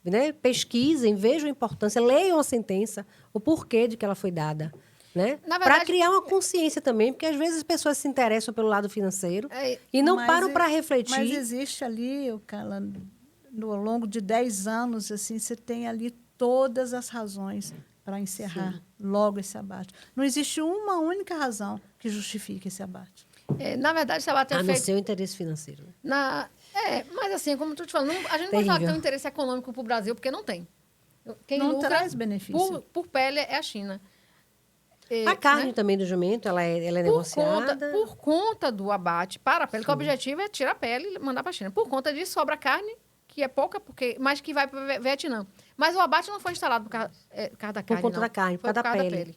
né, pesquisem, vejam a importância, leiam a sentença, o porquê de que ela foi dada. Né? Na Para verdade- criar uma consciência também, porque às vezes as pessoas se interessam pelo lado financeiro É, e não Mas param é- para refletir. Mas existe ali, Carla, ao longo de 10 anos, assim, você tem ali todas as razões para encerrar logo esse abate. Não existe uma única razão que justifique esse abate. na verdade, esse abate é A não feito ser o interesse financeiro. mas assim, como eu estou te falando, a gente não pode falar que Terrível. tem um interesse econômico para o Brasil, porque não tem. Quem Não lucra traz benefício. por pele é a China. E, A carne né, também do jumento, ela é por negociada. conta do abate para a pele, que o objetivo é tirar a pele e mandar para a China. Por conta disso, sobra carne, que é pouca, mas que vai para o Vietnã. Mas o abate não foi instalado por causa da carne, conta não. da carne, Foi por causa da pele.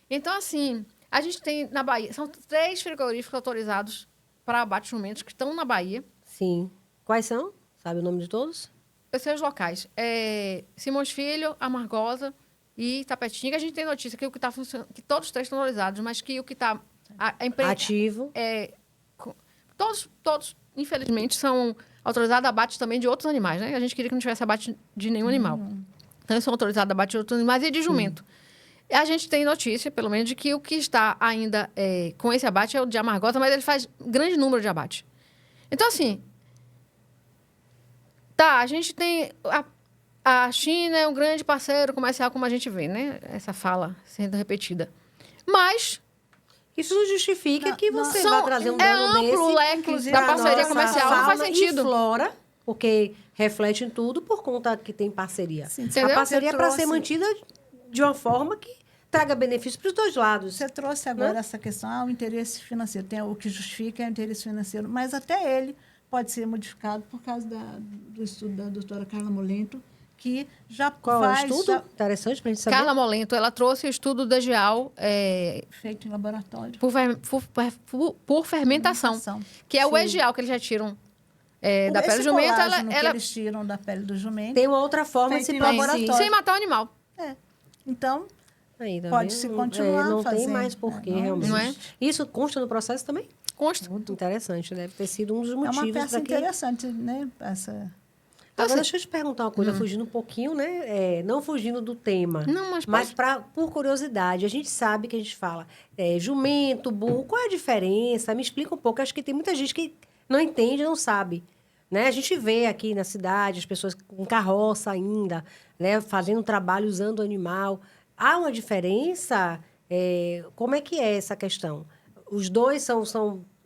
Então, assim, a gente tem na Bahia, são 3 frigoríficos autorizados para abate de jumentos que estão na Bahia. Sim. Quais são? Sabe o nome de todos? Eu sei os locais. Simões Filho, Amargosa e Tapetinga. A gente tem notícia que o que está funcionando, que todos os 3 estão autorizados, mas que o que está Ativo. todos, infelizmente, são autorizados a abate também de outros animais, né? A gente queria que não tivesse abate de nenhum animal. Então, eles são autorizados a abate de outros animais e de jumento. E a gente tem notícia, pelo menos, de que o que está ainda com esse abate é o de Amargosa, mas ele faz grande número de abate. Então, assim, a gente tem... A China é um grande parceiro comercial, como a gente vê, né? Essa fala sendo repetida. Mas Isso não justifica que você são- vai trazer um é dano amplo o desse leque da pra parceria nossa comercial, não faz fauna sentido. E flora, porque reflete em tudo por conta que tem parceria. Sim, A entendeu? parceria é para Você ser trouxe- mantida de uma forma que traga benefício para os dois lados. Você trouxe agora Né? essa questão, o interesse financeiro. Tem o que justifica é o interesse financeiro, mas até ele pode ser modificado por causa do estudo da doutora Carla Molento, que já Qual é o faz estudo? Interessante para a gente saber. Carla Molento, ela trouxe o estudo da GEAL feito em laboratório. por fermentação, que é o Sim. EGEAL que eles já tiram da Esse pele do jumento. colágeno que Ela eles tiram da pele do jumento. Tem uma outra forma de Feito se em produzir. laboratório. sem matar o animal. Então, Aí, tá Pode vendo? se continuar Não tem fazendo, mais porquê, não realmente. Não é? Isso consta no processo também? Consta. Muito interessante. Deve ter sido um dos é uma motivos peça para que... interessante, né? Agora, deixa eu te perguntar uma coisa, fugindo um pouquinho, né? Não fugindo do tema. Não, mas Mas por curiosidade, a gente sabe que a gente fala jumento, burro, qual é a diferença? Me explica um pouco. Acho que tem muita gente que não entende, não sabe. Né? A gente vê aqui na cidade as pessoas com carroça ainda, né? Fazendo trabalho usando o animal. Há uma diferença? Como é que é essa questão? Os dois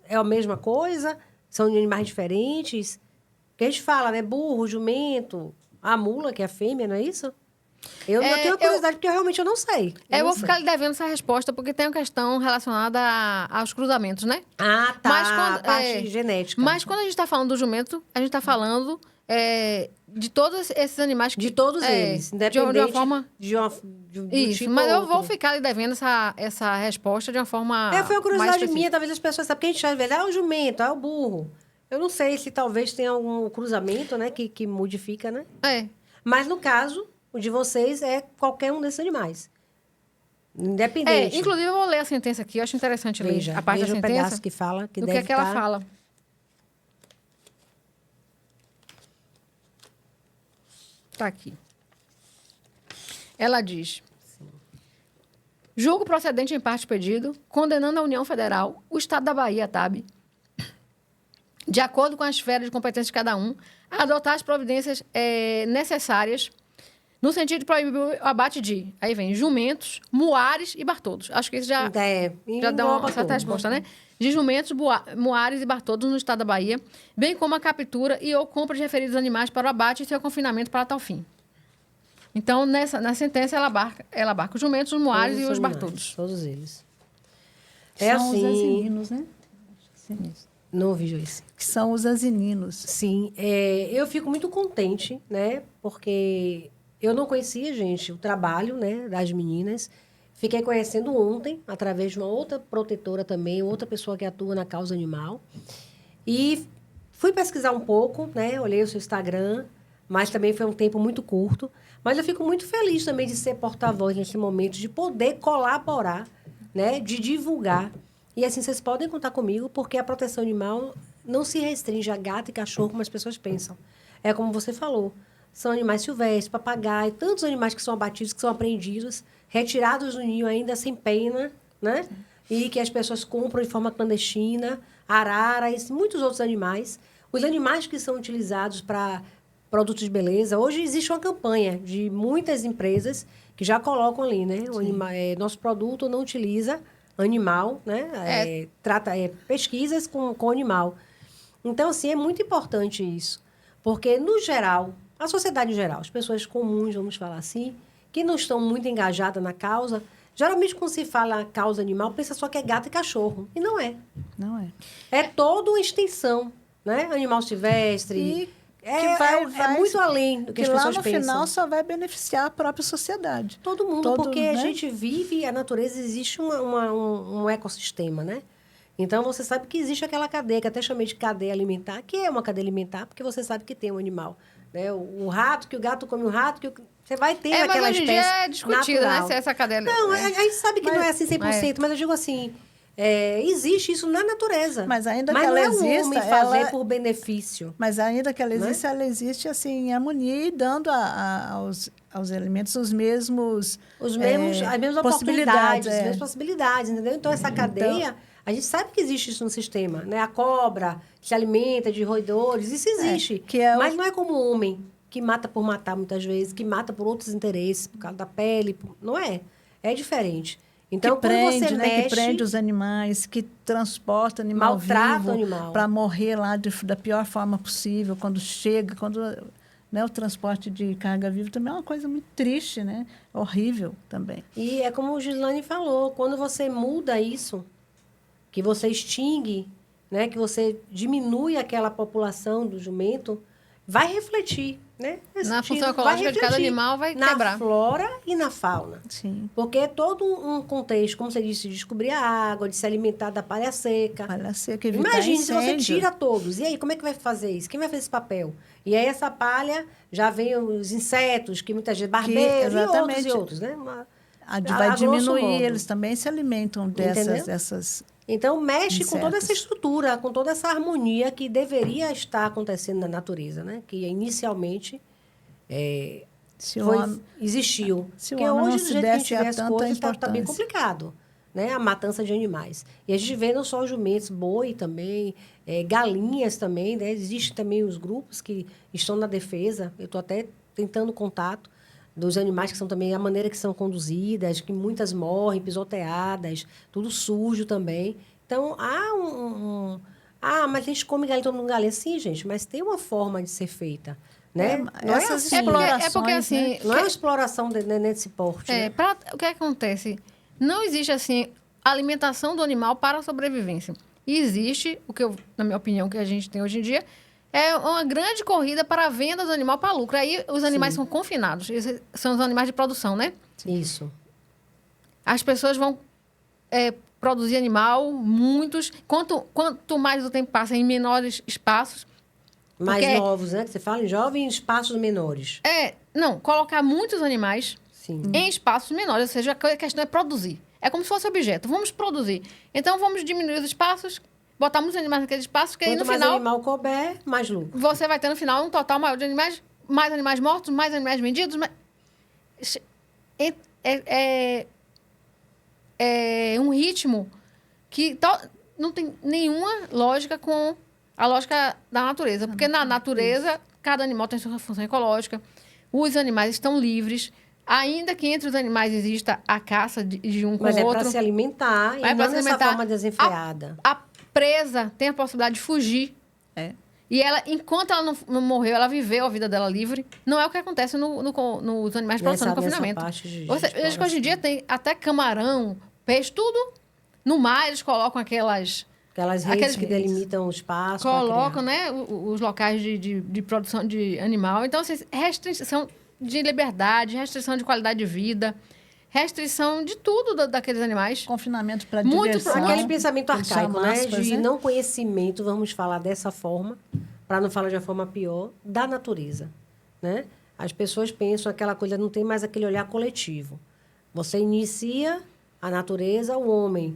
é a mesma coisa? São animais diferentes? Porque a gente fala, né? Burro, jumento, a mula, que é a fêmea, não é isso? Eu tenho curiosidade, porque realmente eu não sei. Eu não vou sei. ficar lhe devendo essa resposta, porque tem uma questão relacionada aos cruzamentos, né? Ah, tá. Mas quando- a parte genética. Mas quando a gente está falando do jumento, a gente está falando de todos esses animais. De todos eles, independente de uma forma... do Isso, tipo mas ou eu vou outro. ficar lhe devendo essa resposta de uma forma Foi uma curiosidade mais minha, específica. talvez as pessoas sabem, porque a gente às vezes, o jumento, o burro. Eu não sei se talvez tenha algum cruzamento, né, que modifica, né? Mas no caso, o de vocês é qualquer um desses animais. Independente. Inclusive, eu vou ler a sentença aqui. Eu acho interessante ler a parte da Veja o sentença. pedaço que fala, que do deve que ela estar... fala. Está aqui. Ela diz: julgo procedente em parte pedido, condenando a União Federal, o Estado da Bahia, TAB, de acordo com a esfera de competência de cada um, a adotar as providências necessárias no sentido de proibir o abate de, aí vem, jumentos, muares e bartolos. Acho que isso já dá uma certa resposta, né? De jumentos, muares e bartolos no estado da Bahia, bem como a captura e ou compra de referidos animais para o abate e seu confinamento para tal fim. Então, na sentença, ela abarca os jumentos, os muares e os bartolos. Todos eles. São os asininos, né? Não ouvi, Joyce. Que são os asininos. Sim, eu fico muito contente, né? Porque eu não conhecia, gente, o trabalho, né, das meninas. Fiquei conhecendo ontem, através de uma outra protetora também, outra pessoa que atua na causa animal. E fui pesquisar um pouco, né? Olhei o seu Instagram, mas também foi um tempo muito curto. Mas eu fico muito feliz também de ser porta-voz nesse momento, de poder colaborar, né? De divulgar. E assim, vocês podem contar comigo, porque a proteção animal não se restringe a gato e cachorro, como as pessoas pensam. É como você falou. São animais silvestres, papagaio, tantos animais que são abatidos, que são apreendidos, retirados do ninho ainda sem pena, né? E que as pessoas compram de forma clandestina, araras, muitos outros animais. Os animais que são utilizados para produtos de beleza. Hoje existe uma campanha de muitas empresas que já colocam ali, né? O animal, nosso produto não utiliza animal, né? Trata pesquisas com animal. Então, assim, é muito importante isso. Porque, no geral, a sociedade em geral, as pessoas comuns, vamos falar assim, que não estão muito engajadas na causa, geralmente, quando se fala causa animal, pensa só que é gato e cachorro. E não é. Não é. É toda uma extensão, né? Animal silvestre. Vai muito além do que as pessoas pensam. Lá no final só vai beneficiar a própria sociedade. Todo mundo, porque a gente vive, a natureza, existe um ecossistema, né? Então, você sabe que existe aquela cadeia, que até chamei de cadeia alimentar, que é uma cadeia alimentar, porque você sabe que tem um animal. Né? O rato, que o gato come o rato, você vai ter aquela mas hoje espécie é discutido, natural. né? Se essa cadeia... Não, a gente sabe que não é assim 100%, mas eu digo assim, existe isso na natureza. Mas ainda mas que não ela é um exista, homem fazer por benefício. Mas ainda que ela exista, ela existe assim, em harmonia e dando aos alimentos as mesmas oportunidades, as mesmas possibilidades, entendeu? Então, essa cadeia... A gente sabe que existe isso no sistema, né? A cobra que se alimenta de roedores, isso existe. Mas não é como o homem, que mata por matar muitas vezes, que mata por outros interesses, por causa da pele. Não é. É diferente. Então, que prende, quando você mexe... Que prende os animais, que transporta animal maltrata vivo o animal. Para morrer lá da pior forma possível, quando chega, né, o transporte de carga viva também é uma coisa muito triste, né? Horrível também. E é como o Gislaine falou, quando você muda isso... que você extingue, né? Que você diminui aquela população do jumento, vai refletir, né? Na função ecológica de cada animal vai quebrar. Na flora e na fauna. Sim. Porque é todo um contexto, como você disse, de descobrir a água, de se alimentar da palha seca. Palha seca, evitar Imagine incêndio. se você tira todos. E aí, como é que vai fazer isso? Quem vai fazer esse papel? E aí, essa palha, já vem os insetos, que muitas vezes barbeiros e outros, né? Vai diminuir, eles também se alimentam dessas... Então, mexe insetos. com toda essa estrutura, com toda essa harmonia que deveria estar acontecendo na natureza, né? Que inicialmente existiu. Se Porque o homem hoje, não do se jeito que a gente desse vê a as tanta coisas, está bem importância. complicado, né? A matança de animais. E a gente vê não só os jumentos, boi também, galinhas também, né? Existem também os grupos que estão na defesa. Eu estou até tentando contato dos animais, que são também a maneira que são conduzidas, que muitas morrem pisoteadas, tudo sujo também. Então, mas a gente come galinha, todo mundo galinha. Sim, gente, mas tem uma forma de ser feita, né? Não é assim. Porque assim... Né? Não é uma exploração nesse porte. Né? O que acontece? Não existe, assim, alimentação do animal para a sobrevivência. E existe, na minha opinião, que a gente tem hoje em dia, É uma grande corrida para a venda do animal para lucro. Aí os animais são confinados. Esses são os animais de produção, né? Isso. As pessoas vão produzir animal, muitos. Quanto mais o tempo passa em menores espaços. Mais porque novos, né? Que você fala em jovens em espaços menores. Não, colocar muitos animais Sim. em espaços menores. Ou seja, a questão é produzir. É como se fosse objeto. Vamos produzir. Então, vamos diminuir os espaços, botar muitos animais naqueles espaços, que aí Quanto no mais final... animal couber, mais lucro. Você vai ter no final um total maior de animais, mais animais mortos, mais animais vendidos. É um ritmo que não tem nenhuma lógica com a lógica da natureza. Porque na natureza, cada animal tem sua função ecológica. Os animais estão livres. Ainda que entre os animais exista a caça de um com o outro. Mas é para se alimentar e não dessa forma desenfreada. A presa tem a possibilidade de fugir. E ela, enquanto ela não morreu, ela viveu a vida dela livre. Não é o que acontece nos animais de produção, no confinamento. Veja que hoje em dia tem até camarão, peixe, tudo. No mar, eles colocam aquelas redes que delimitam o espaço. Colocam, né, os locais de produção de animal. Então, assim, restrição de liberdade, restrição de qualidade de vida, restrição de tudo daqueles animais. Confinamento para diversão. Aquele pensamento arcaico, né? Aspas, de né? não conhecimento, vamos falar dessa forma, para não falar de uma forma pior, da natureza, né? As pessoas pensam aquela coisa, não tem mais aquele olhar coletivo. Você inicia a natureza, o homem,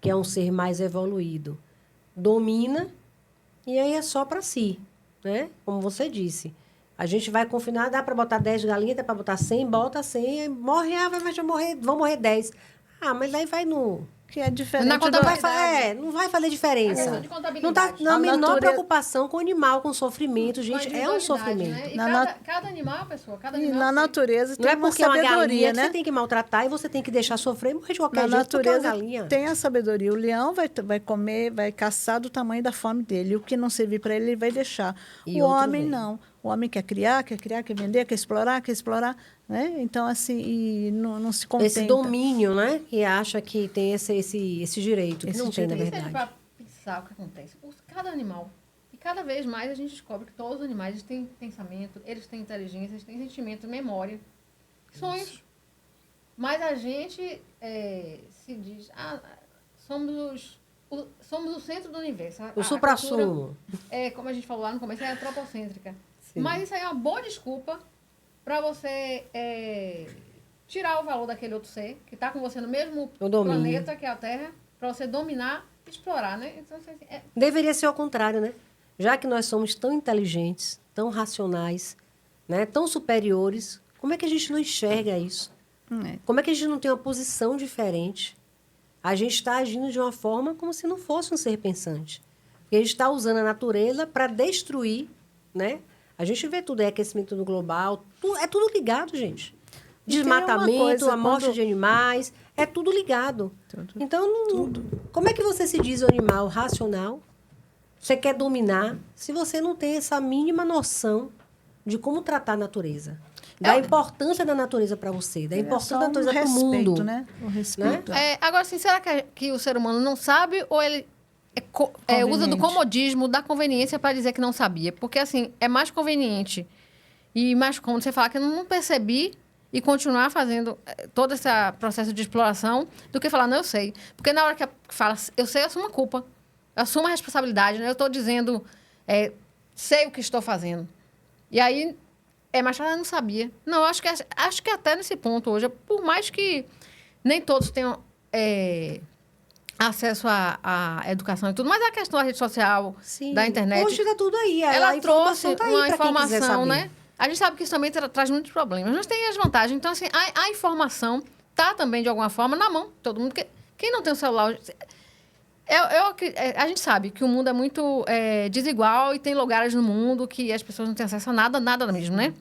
que é um ser mais evoluído, domina, e aí é só para si, né? Como você disse. A gente vai confinar, dá para botar 10 galinhas, dá para botar 100, bota 100, morre, mas vão morrer 10. Mas aí vai no... Que é diferente. Não vai fazer diferença. Não está na menor preocupação com o animal, com o sofrimento. Gente, é um sofrimento. Né? Cada animal, pessoa, cada animal... E na natureza tem uma sabedoria, sabedoria, uma galinha, né? Que você tem que maltratar e você tem que deixar sofrer e morrer de qualquer jeito. Na natureza galinha. tem a sabedoria. O leão vai comer, vai caçar do tamanho da fome dele. O que não servir para ele, ele vai deixar. O homem, não. O homem quer criar, quer vender, quer explorar, né? Então, assim, e não se contenta. Esse domínio, né? Que acha que tem esse direito, que não tem, na verdade. Para pensar o que acontece. Cada animal, e cada vez mais a gente descobre que todos os animais têm pensamento, eles têm inteligência, eles têm sentimento, memória, sonhos. Mas a gente se diz, somos o centro do universo. O suprassumo. Como a gente falou lá no começo, é antropocêntrica. Sim. Mas isso aí é uma boa desculpa para você tirar o valor daquele outro ser que está com você no mesmo planeta que é a Terra, para você dominar e explorar, né? Então, assim, deveria ser ao contrário, né? Já que nós somos tão inteligentes, tão racionais, né? Tão superiores, como é que a gente não enxerga isso? Como é que a gente não tem uma posição diferente? A gente está agindo de uma forma como se não fosse um ser pensante. Porque a gente está usando a natureza para destruir, né? A gente vê tudo, aquecimento global, é tudo ligado, gente. Desmatamento, a morte de animais, é tudo ligado. Então, como é que você se diz um animal racional? Você quer dominar se você não tem essa mínima noção de como tratar a natureza. Da importância da natureza para você, da importância da natureza para o mundo. Né? O respeito. Agora, assim, será que o ser humano não sabe ou ele usa do comodismo, da conveniência para dizer que não sabia? Porque, assim, é mais conveniente e mais cômodo você falar que eu não percebi e continuar fazendo todo esse processo de exploração do que falar, não, eu sei. Porque na hora que fala, eu sei, eu assumo a culpa. Eu assumo a responsabilidade, né? Eu estou dizendo, sei o que estou fazendo. E aí, mas eu não sabia. Não, acho que até nesse ponto hoje, por mais que nem todos tenham acesso à educação e tudo, mas a questão da rede social, da internet... Hoje está tudo aí. Ela trouxe uma informação, né? A gente sabe que isso também traz muitos problemas, mas tem as vantagens. Então, assim, a informação está também, de alguma forma, na mão de todo mundo. Quem não tem um celular... a gente sabe que o mundo é muito desigual e tem lugares no mundo que as pessoas não têm acesso a nada mesmo, né?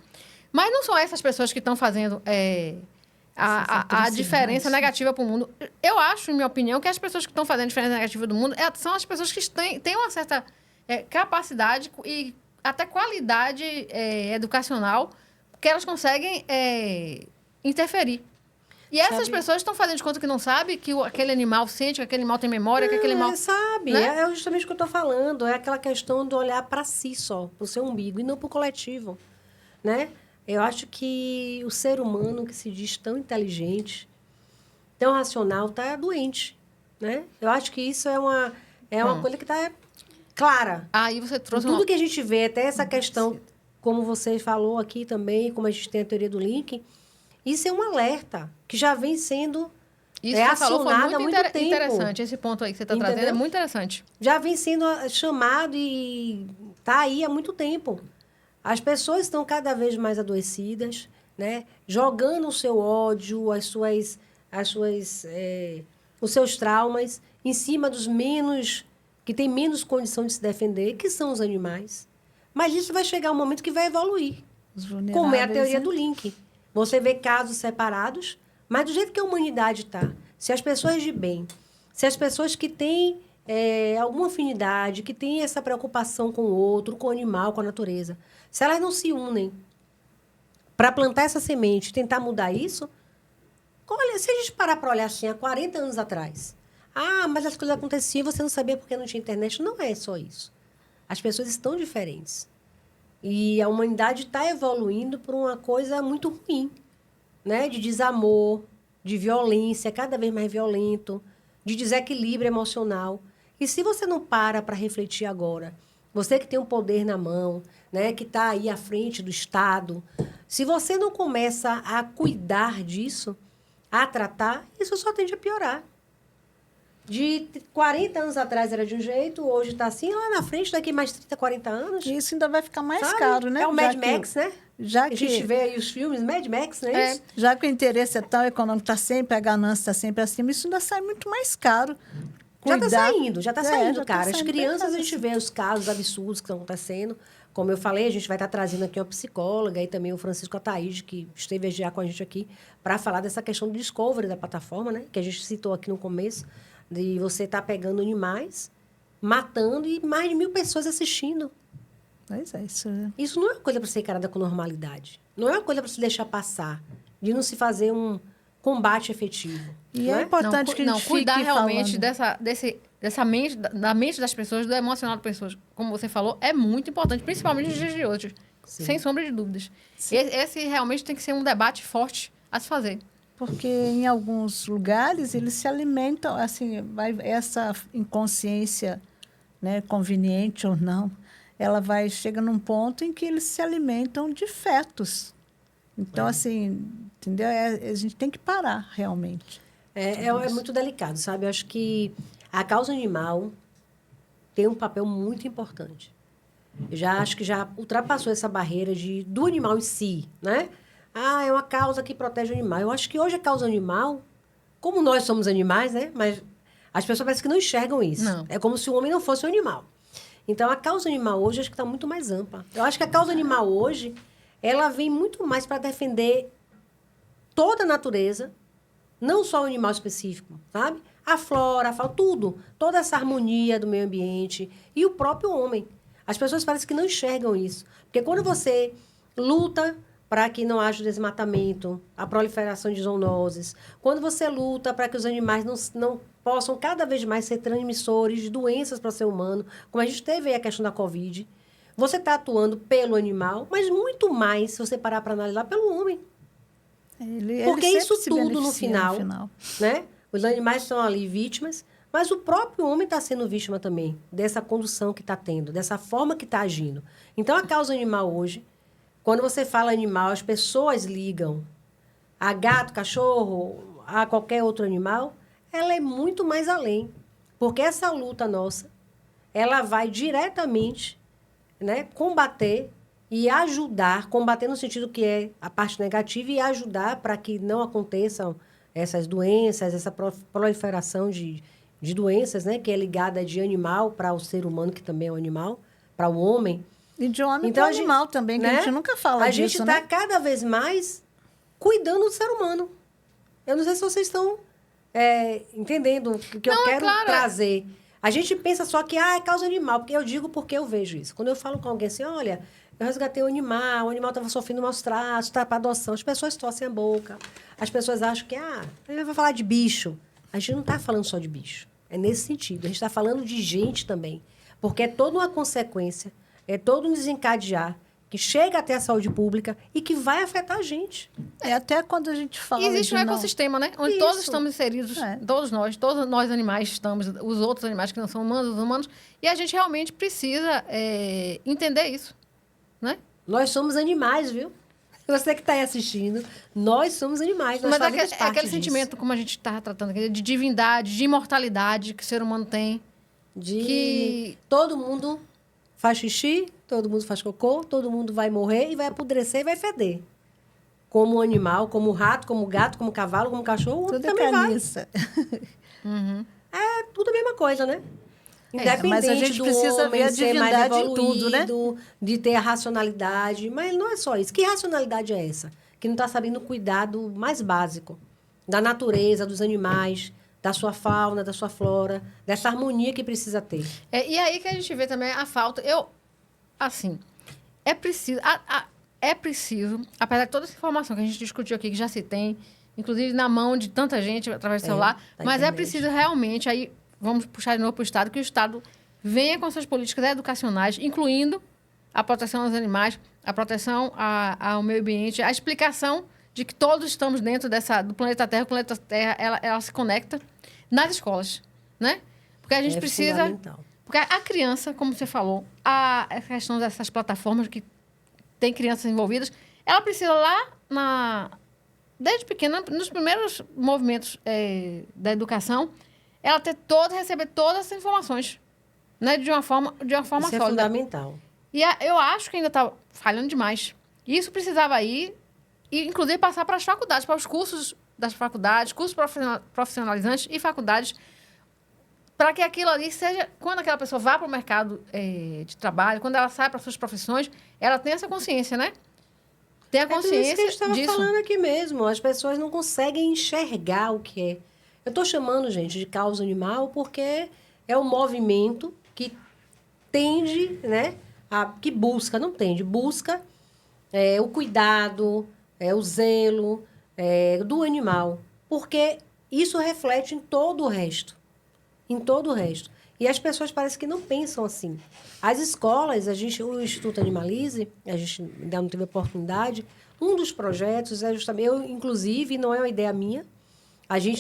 Mas não são essas pessoas que estão fazendo a diferença negativa para o mundo. Eu acho, em minha opinião, que as pessoas que estão fazendo a diferença negativa do mundo são as pessoas que têm uma certa capacidade e até qualidade educacional que elas conseguem interferir. E essas pessoas estão fazendo de conta que não sabem que aquele animal sente, que aquele animal tem memória, que aquele animal... Sabe, né? é justamente o que eu estou falando. É aquela questão de olhar para si só, para o seu umbigo, e não para o coletivo, né? Eu acho que o ser humano que se diz tão inteligente, tão racional, está doente, né? Eu acho que isso é uma coisa que está clara. Aí você trouxe Tudo que a gente vê, até essa questão, como você falou aqui também, como a gente tem a teoria do link, isso é um alerta que já vem sendo Isso que você falou foi acionado há muito muito tempo. interessante. Esse ponto aí que você está trazendo é muito interessante. Já vem sendo chamado e está aí há muito tempo. As pessoas estão cada vez mais adoecidas, né? Jogando o seu ódio, os seus traumas em cima dos que têm menos condição de se defender, que são os animais. Mas isso vai chegar um momento que vai evoluir. Como é a teoria do link. Você vê casos separados, mas do jeito que a humanidade está, se as pessoas de bem, se as pessoas que têm alguma afinidade, que têm essa preocupação com o outro, com o animal, com a natureza, se elas não se unem para plantar essa semente, tentar mudar isso, olha, se a gente parar para olhar assim, há 40 anos atrás, mas as coisas aconteciam e você não sabia porque não tinha internet. Não é só isso. As pessoas estão diferentes. E a humanidade está evoluindo por uma coisa muito ruim, né? De desamor, de violência, cada vez mais violento, de desequilíbrio emocional. E se você não para refletir agora, você que tem o poder na mão, né? Que está aí à frente do Estado, se você não começa a cuidar disso, a tratar, isso só tende a piorar. De 40 anos atrás era de um jeito, hoje está assim, lá na frente, daqui mais 30, 40 anos. E isso ainda vai ficar mais sabe? caro, né? É o Mad Max, né? Já a gente vê aí os filmes, Mad Max, né? Isso? Já que o interesse é tão econômico, está sempre, a ganância está sempre acima, isso ainda sai muito mais caro. Já está saindo, cara. Tá As crianças, a gente vê os casos absurdos que estão acontecendo. Como eu falei, a gente vai estar trazendo aqui uma psicóloga e também o Francisco Ataíde, que esteve já com a gente aqui, para falar dessa questão do discovery da plataforma, né? Que a gente citou aqui no começo, de você estar pegando animais, matando e mais de 1.000 pessoas assistindo. Pois é, Isso não é uma coisa para ser encarada com normalidade. Não é uma coisa para se deixar passar, de não se fazer um combate efetivo. E é importante que a gente cuidar fique realmente falando. dessa mente, da mente das pessoas, do emocional das pessoas, como você falou, é muito importante, principalmente nos dias de hoje, sem sombra de dúvidas. Esse realmente tem que ser um debate forte a se fazer. Porque em alguns lugares eles se alimentam, assim, essa inconsciência, né, conveniente ou não, chega num ponto em que eles se alimentam de fetos. Então, assim, entendeu? A gente tem que parar, realmente. É muito delicado, sabe? Eu acho que a causa animal tem um papel muito importante. Eu acho que já ultrapassou essa barreira do animal em si, né? É uma causa que protege o animal. Eu acho que hoje a causa animal, como nós somos animais, né? Mas as pessoas parecem que não enxergam isso. Não. É como se o homem não fosse um animal. Então, a causa animal hoje, acho que está muito mais ampla. Eu acho que a causa animal hoje, ela vem muito mais para defender toda a natureza, não só o animal específico, sabe? A flora, a fauna, tudo. Toda essa harmonia do meio ambiente e o próprio homem. As pessoas parecem que não enxergam isso. Porque quando você luta para que não haja desmatamento, a proliferação de zoonoses, quando você luta para que os animais não possam cada vez mais ser transmissores de doenças para o ser humano, como a gente teve aí a questão da Covid, você está atuando pelo animal, mas muito mais, se você parar para analisar, pelo homem. Porque isso tudo, no final, né? Os animais estão ali vítimas, mas o próprio homem está sendo vítima também dessa condução que está tendo, dessa forma que está agindo. Então, a causa animal hoje, quando você fala animal, as pessoas ligam a gato, cachorro, a qualquer outro animal, ela é muito mais além. Porque essa luta nossa, ela vai diretamente, né, combater e ajudar, combater no sentido que é a parte negativa e ajudar para que não aconteçam essas doenças, essa proliferação de doenças, né, que é ligada de animal para o ser humano, que também é um animal, para o homem. E de homem para animal também, que a gente nunca fala disso, A gente está cada vez mais cuidando do ser humano. Eu não sei se vocês estão entendendo o que eu quero trazer. A gente pensa só que é causa animal, porque eu digo porque eu vejo isso. Quando eu falo com alguém assim, olha, eu resgatei o animal estava sofrendo maus tratos, está para adoção, as pessoas torcem a boca. as pessoas acham que, ele vai falar de bicho. A gente não está falando só de bicho. É nesse sentido. A gente está falando de gente também. Porque é toda uma consequência, é todo um desencadear que chega até a saúde pública e que vai afetar a gente. Até quando a gente fala existe um ecossistema, né? Onde todos estamos inseridos, todos nós animais estamos, os outros animais que não são humanos, os humanos, e a gente realmente precisa entender isso, né? Nós somos animais, viu? Você que está aí assistindo, nós somos animais. Nós Mas é aquele sentimento, como a gente está tratando aqui, de divindade, de imortalidade que o ser humano tem. Que todo mundo faz xixi, todo mundo faz cocô, todo mundo vai morrer e vai apodrecer e vai feder. Como animal, como rato, como gato, como cavalo, como cachorro, tudo também vai. Uhum. É tudo a mesma coisa, né? Independente mas a gente precisa ver a divindade em tudo, né? De ter a racionalidade. Mas não é só isso. Que racionalidade é essa? Que não está sabendo cuidar do mais básico. Da natureza, dos animais, da sua fauna, da sua flora, dessa harmonia que precisa ter. E aí que a gente vê também a falta... é preciso, apesar de toda essa informação que a gente discutiu aqui, que já se tem, inclusive na mão de tanta gente, através do celular, mas internet. É preciso realmente... aí vamos puxar de novo para o Estado, que o Estado venha com suas políticas educacionais, incluindo a proteção aos animais, a proteção ao meio ambiente, a explicação de que todos estamos dentro do planeta Terra. O planeta Terra, ela se conecta nas escolas, né? Porque a gente precisa... Porque a criança, como você falou, a questão dessas plataformas que tem crianças envolvidas, ela precisa lá, desde pequena, nos primeiros movimentos da educação, ela receber todas essas informações, né? De uma forma Isso sólida. É fundamental. E eu acho que ainda está falhando demais. Isso precisava ir, e inclusive passar para as faculdades, para os cursos das faculdades, cursos profissionalizantes e faculdades, para que aquilo ali seja, quando aquela pessoa vá para o mercado de trabalho, quando ela sai para suas profissões, ela tem essa consciência, né? Tem a consciência disso. É isso que a gente estava falando aqui mesmo. As pessoas não conseguem enxergar o que é. Eu estou chamando, gente, de causa animal porque é um movimento que tende, né? Que busca, não tende, busca o cuidado, o zelo do animal. Porque isso reflete em todo o resto. Em todo o resto. E as pessoas parecem que não pensam assim. As escolas, o Instituto Animalize, a gente ainda não teve oportunidade, um dos projetos é justamente, inclusive, não é uma ideia minha,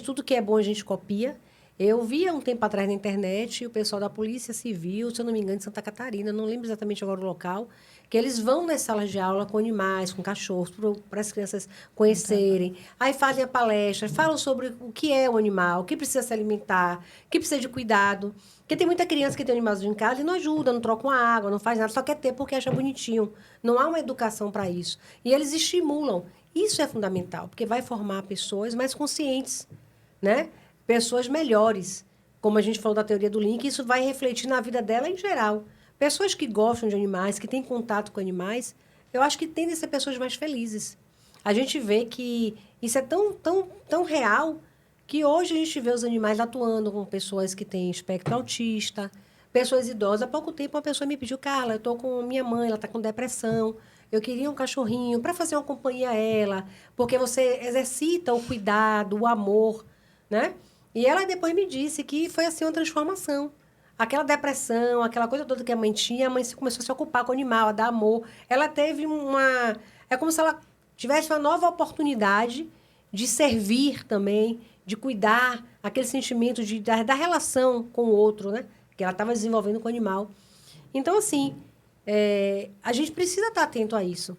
tudo que é bom, a gente copia. Eu vi há um tempo atrás na internet o pessoal da Polícia Civil, se eu não me engano, de Santa Catarina, não lembro exatamente agora o local, que eles vão nas salas de aula com animais, com cachorros, para as crianças conhecerem. Aí fazem a palestra, falam sobre o que é o animal, o que precisa se alimentar, o que precisa de cuidado. Porque tem muita criança que tem animalzinho em casa e não ajuda, não troca uma água, não faz nada, só quer ter porque acha bonitinho. Não há uma educação para isso. E eles estimulam. Isso é fundamental, porque vai formar pessoas mais conscientes, né? Pessoas melhores. Como a gente falou da teoria do link, isso vai refletir na vida dela em geral. Pessoas que gostam de animais, que têm contato com animais, eu acho que tendem a ser pessoas mais felizes. A gente vê que isso é tão real que hoje a gente vê os animais atuando com pessoas que têm espectro autista, pessoas idosas. Há pouco tempo, uma pessoa me pediu, Carla, eu estou com minha mãe, ela está com depressão, eu queria um cachorrinho para fazer uma companhia a ela, porque você exercita o cuidado, o amor, né? E ela depois me disse que foi assim uma transformação. Aquela depressão, aquela coisa toda que a mãe tinha, a mãe começou a se ocupar com o animal, a dar amor. Ela teve uma... É como se ela tivesse uma nova oportunidade de servir também, de cuidar, aquele sentimento da relação com o outro, né? Que ela estava desenvolvendo com o animal. Então, assim, a gente precisa estar atento a isso.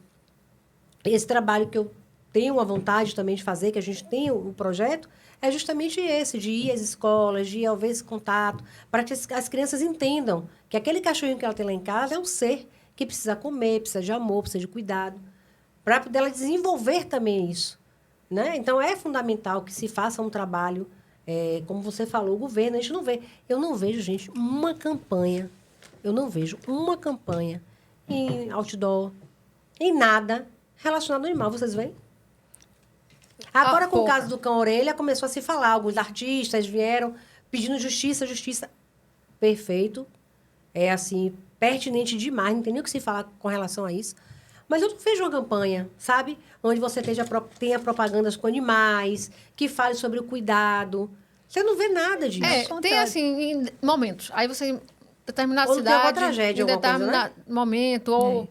Esse trabalho que eu tenho a vontade também de fazer, que a gente tem o projeto, é justamente esse, de ir às escolas, de haver esse contato, para que as crianças entendam que aquele cachorrinho que ela tem lá em casa é um ser que precisa comer, precisa de amor, precisa de cuidado, para poder ela desenvolver também isso, né? Então, é fundamental que se faça um trabalho, como você falou, o governo, a gente não vê. Eu não vejo, gente, uma campanha, em outdoor, em nada relacionado ao animal, vocês veem? Agora, com o caso do cão-orelha, começou a se falar. Alguns artistas vieram pedindo justiça. Perfeito. É, assim, pertinente demais. Não tem nem o que se falar com relação a isso. Mas eu não vejo uma campanha, sabe? Onde você tenha propagandas com animais, que fale sobre o cuidado. Você não vê nada disso. Tem assim, em momentos. Aí você, em determinada Ou tem alguma cidade, tragédia, em alguma coisa, determinado momento, ou...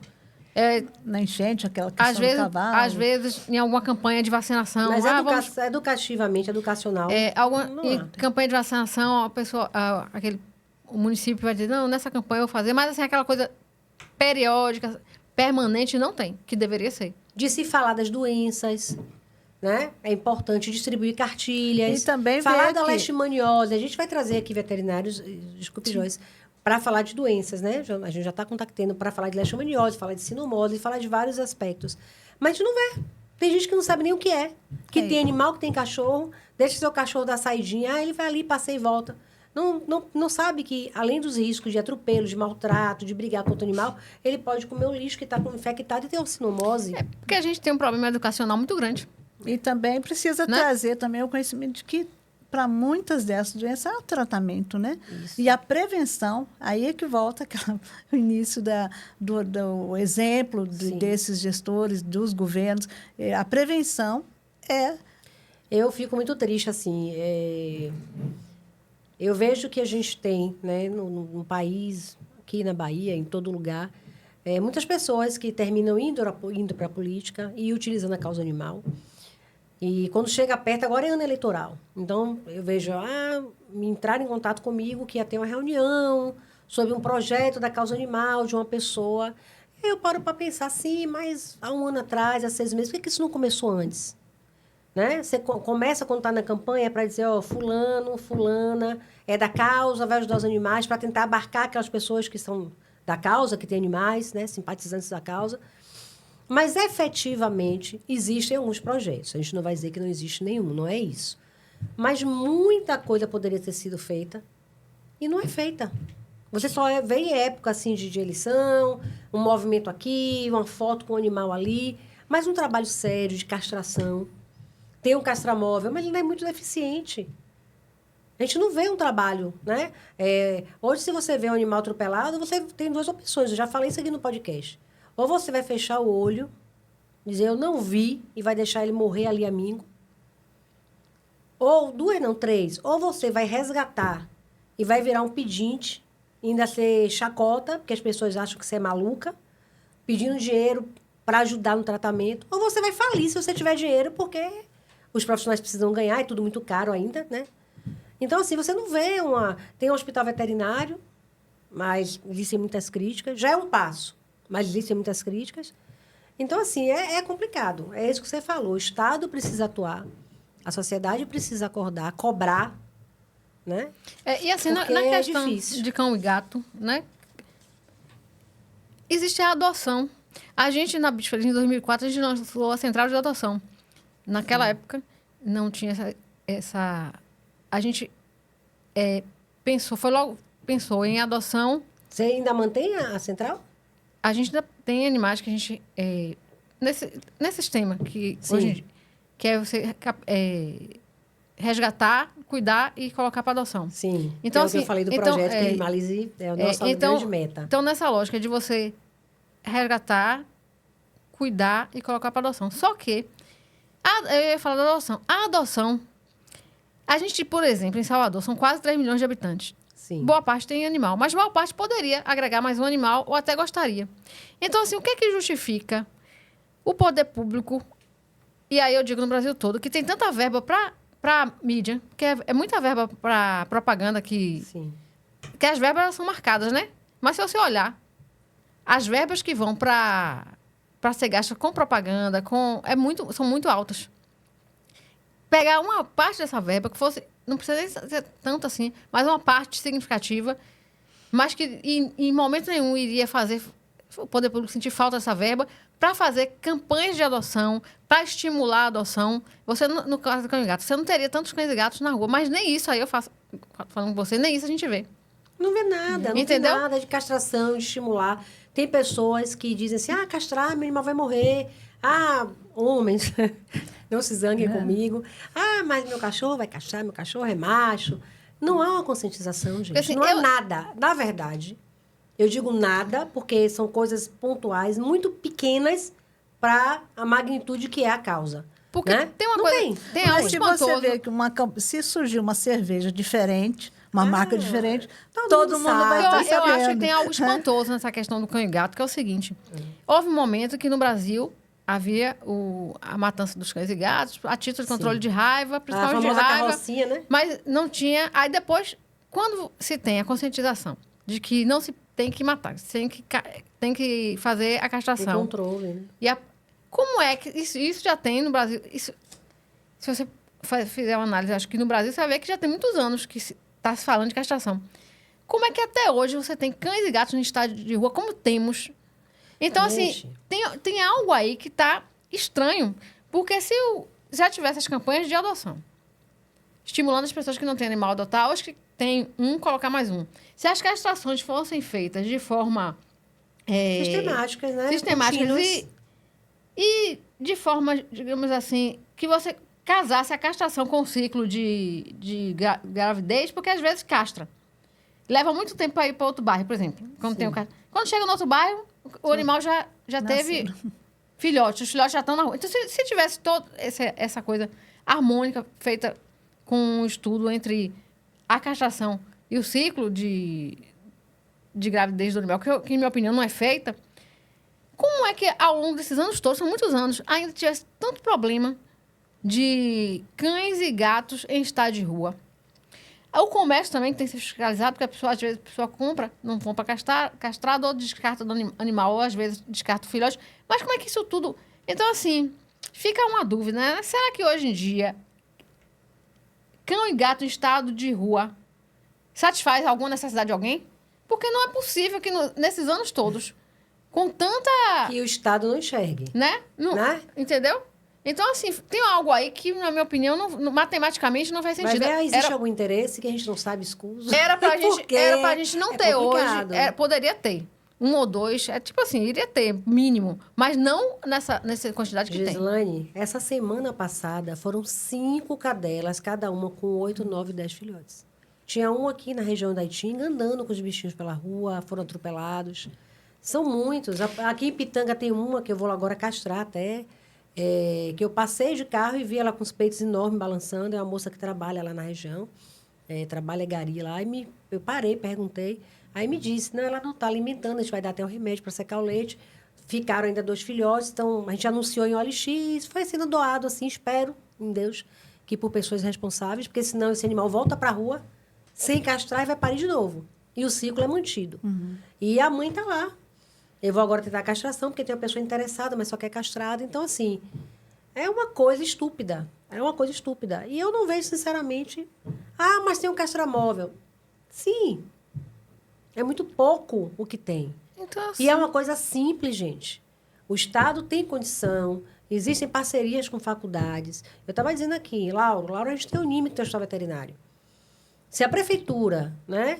Na enchente, aquela questão do cavalo. Às vezes, em alguma campanha de vacinação. Mas educativamente, educacional. Em campanha de vacinação, o município vai dizer, não, nessa campanha eu vou fazer, mas assim, aquela coisa periódica, permanente, não tem, que deveria ser. De se falar das doenças, né? É importante distribuir cartilhas. E também falar da leishmaniose. A gente vai trazer aqui veterinários, desculpe, Joyce, para falar de doenças, né? A gente já está contactando para falar de leishmaniose, falar de sinomose, falar de vários aspectos. Mas a gente não vê. Tem gente que não sabe nem o que é. Que tem animal, que tem cachorro, deixa seu cachorro dar saidinha, ele vai ali, passeia e volta. Não sabe que, além dos riscos de atropelo, de maltrato, de brigar contra o animal, ele pode comer o lixo que está infectado e ter uma sinomose. Porque a gente tem um problema educacional muito grande. E também precisa trazer também o conhecimento de que, para muitas dessas doenças, é o tratamento, né? Isso. E a prevenção, aí é que volta o início do exemplo desses gestores, dos governos. A prevenção é... Eu fico muito triste, assim. Eu vejo que a gente tem, né, no país, aqui na Bahia, em todo lugar, muitas pessoas que terminam indo para a política e utilizando a causa animal. E quando chega perto, agora é ano eleitoral. Então, eu vejo, me entrar em contato comigo que ia ter uma reunião sobre um projeto da causa animal de uma pessoa. Eu paro para pensar assim, mas há um ano atrás, há 6 meses, por que isso não começou antes? Né? Você começa quando está na campanha para dizer, fulano, fulana, é da causa, vai ajudar os animais, para tentar abarcar aquelas pessoas que são da causa, que têm animais, né, simpatizantes da causa. Mas, efetivamente, existem alguns projetos. A gente não vai dizer que não existe nenhum, não é isso. Mas muita coisa poderia ter sido feita e não é feita. Você só vê em época assim, de eleição, um movimento aqui, uma foto com um animal ali, mas um trabalho sério de castração. Tem um castramóvel, mas ele não é muito deficiente. A gente não vê um trabalho, né? Hoje, se você vê um animal atropelado, você tem 2 opções. Eu já falei isso aqui no podcast. Ou você vai fechar o olho, dizer, eu não vi, e vai deixar ele morrer ali, amigo. Ou 2, não, 3. Ou você vai resgatar e vai virar um pedinte, ainda ser chacota, porque as pessoas acham que você é maluca, pedindo dinheiro para ajudar no tratamento. Ou você vai falir se você tiver dinheiro, porque os profissionais precisam ganhar, é tudo muito caro ainda, né? Então, assim, você não vê Tem um hospital veterinário, mas existem muitas críticas. Já é um passo, mas existem muitas críticas. Então, assim, é complicado. É isso que você falou. O Estado precisa atuar, a sociedade precisa acordar, cobrar, né? E assim, na questão de cão e gato, né? Existe a adoção. A gente, na Bicho Feliz, em 2004, a gente lançou a central de adoção. Naquela época, não tinha essa... A gente pensou em adoção. Você ainda mantém a central? A gente ainda tem animais que a gente... nesse sistema, que Sim. hoje em dia, que é você resgatar, cuidar e colocar para adoção. Sim. Então, assim, eu falei do projeto que Animalize é a nossa grande meta. Então, nessa lógica de você resgatar, cuidar e colocar para adoção. Só que, eu ia falar da adoção. A adoção, a gente, por exemplo, em Salvador, são quase 3 milhões de habitantes. Sim. Boa parte tem animal, mas boa parte poderia agregar mais um animal ou até gostaria. Então, assim, o que é que justifica o poder público, e aí eu digo no Brasil todo, que tem tanta verba para mídia, que é muita verba para propaganda que as verbas elas são marcadas, né? Mas se você olhar, as verbas que vão para ser gastas com propaganda, são muito altas. Pegar uma parte dessa verba, que fosse, não precisa nem ser tanto assim, mas uma parte significativa, mas que em momento nenhum iria fazer o poder público sentir falta dessa verba, para fazer campanhas de adoção, para estimular a adoção. Você, no caso do cão e gato, você não teria tantos cães e gatos na rua, mas nem isso aí eu faço, falando com você, nem isso a gente vê. Não vê nada, não tem nada de castração, de estimular. Tem pessoas que dizem assim, castrar, meu animal vai morrer. Homens, não se zanguem comigo. Mas meu cachorro vai castrar, meu cachorro é macho. Não há uma conscientização, gente. Assim, não há nada. Na verdade, Eu digo nada porque são coisas pontuais, muito pequenas para a magnitude que é a causa. Porque né? tem uma Não coisa... tem. Tem Mas algo se espantoso. você vê que se surgir uma cerveja diferente, uma marca diferente, todo mundo sabe. vai estar Eu sabendo. acho que tem algo espantoso nessa questão do cão e gato, que é o seguinte. Houve um momento que no Brasil havia a matança dos cães e gatos, a título de controle de raiva, A principalmente de famosa raiva. carrocinha, né? Mas não tinha... Aí depois, quando se tem a conscientização de que não se tem que matar, tem que fazer a Tem castração. controle, né? Como é que... Isso já tem no Brasil... Se você fizer uma análise, acho que no Brasil você vai ver que já tem muitos anos que está se falando de castração. Como é que até hoje você tem cães e gatos no estádio de rua, como temos? Então, assim, tem algo aí que está estranho. Porque se já tivesse as campanhas de adoção, estimulando as pessoas que não têm animal a adotar, hoje que tem colocar mais um. Se as castrações fossem feitas de forma... Sistemáticas, né? Sistemáticas Contínuas. e de forma, digamos assim, que você casasse a castração com o ciclo de gravidez, porque às vezes castra. Leva muito tempo para ir para outro bairro, por exemplo. Quando chega no outro bairro, o animal já teve filhotes. Os filhotes já estão na rua. Então, se tivesse toda essa coisa harmônica feita com um estudo entre a castração e o ciclo de gravidez do animal, que, em minha opinião, não é feita, como é que, ao longo desses anos todos, são muitos anos, ainda tivesse tanto problema de cães e gatos em estado de rua? O comércio também tem que ser fiscalizado, porque às vezes a pessoa compra, não compra castrado, ou descarta do animal, ou às vezes descarta o filhote. Mas como é que isso tudo... Então, assim, fica uma dúvida, né? Será que hoje em dia, cão e gato em estado de rua satisfaz alguma necessidade de alguém? Porque não é possível que nesses anos todos, com tanta... Que o Estado não enxergue. Né? Entendeu? Então, assim, tem algo aí que, na minha opinião, matematicamente não faz sentido. Mas existe algum interesse que a gente não sabe, escuso? Era pra gente não ter complicado. hoje. Poderia ter. 1 ou 2. Tipo assim, iria ter, mínimo. Mas não nessa quantidade que Gislane, essa semana passada foram 5 cadelas, cada uma com 8, 9, 10 filhotes. Tinha um aqui na região da Itinga, andando com os bichinhos pela rua, foram atropelados. São muitos. Aqui em Pitanga tem uma que eu vou agora castrar até, que eu passei de carro e vi ela com os peitos enormes balançando. É uma moça que trabalha lá na região, trabalha gari lá. Eu parei, perguntei. Aí me disse, não, ela não está alimentando, a gente vai dar até o remédio para secar o leite. Ficaram ainda 2 filhotes, então a gente anunciou em OLX, foi sendo doado assim, espero em Deus, que por pessoas responsáveis, porque senão esse animal volta para a rua, sem castrar e vai parir de novo. E o ciclo é mantido. Uhum. E a mãe está lá. Eu vou agora tentar a castração, porque tem uma pessoa interessada, mas só quer castrada. Então, assim, é uma coisa estúpida. É uma coisa estúpida. E eu não vejo, sinceramente... mas tem um castramóvel. Sim. É muito pouco o que tem. Então, assim... E é uma coisa simples, gente. O Estado tem condição, existem parcerias com faculdades. Eu estava dizendo aqui, Laura, a gente tem o NIME, que tem o hospital veterinário. Se a prefeitura, né,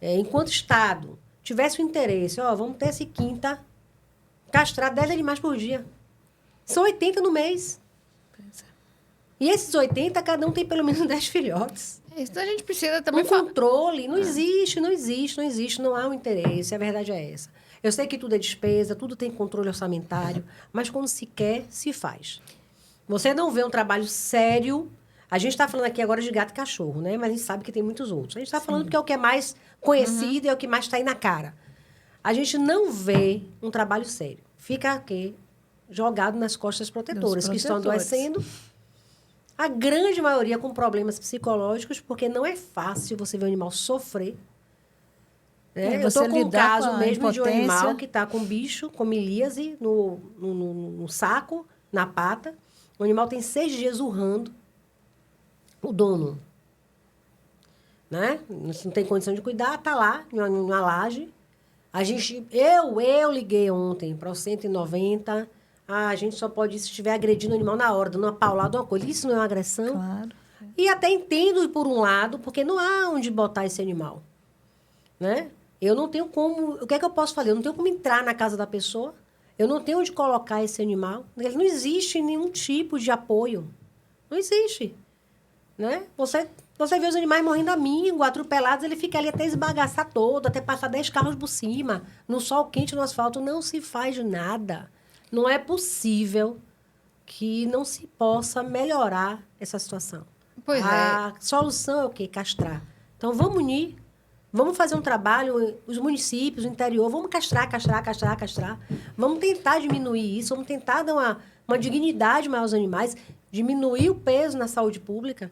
enquanto Estado, tivesse o interesse, vamos ter esse quinta, castrar 10 animais por dia. São 80 no mês. E esses 80, cada um tem pelo menos 10 filhotes. Então a gente precisa também... controle. Não existe, não há um interesse. A verdade é essa. Eu sei que tudo é despesa, tudo tem controle orçamentário, mas quando se quer, se faz. Você não vê um trabalho sério... A gente está falando aqui agora de gato e cachorro, né? Mas a gente sabe que tem muitos outros. A gente está falando porque é o que é mais conhecido e é o que mais está aí na cara. A gente não vê um trabalho sério. Fica aqui, jogado nas costas protetoras, que estão adoecendo. A grande maioria com problemas psicológicos, porque não é fácil você ver um animal sofrer. Né? Eu estou com um caso mesmo de um animal que está com bicho, com milíase no saco, na pata. O animal tem 6 dias urrando. O dono, né? Não tem condição de cuidar, está lá, em uma laje. Eu liguei ontem para o 190. A gente só pode ir se estiver agredindo o animal na hora, dando uma paulada, uma coisa. Isso não é uma agressão? Claro. E até entendo por um lado, porque não há onde botar esse animal. Né? Eu não tenho como... O que é que eu posso fazer? Eu não tenho como entrar na casa da pessoa. Eu não tenho onde colocar esse animal. Não existe nenhum tipo de apoio. Não existe. Né? Você Você vê os animais morrendo a míngua, atropelados, ele fica ali até esbagaçar todo, até passar 10 carros por cima, no sol quente, no asfalto. Não se faz nada. Não é possível que não se possa melhorar essa situação. Pois A solução é o quê? Castrar. Então, vamos unir, vamos fazer um trabalho, os municípios, o interior, vamos castrar. Vamos tentar diminuir isso, vamos tentar dar uma dignidade maior aos animais, diminuir o peso na saúde pública.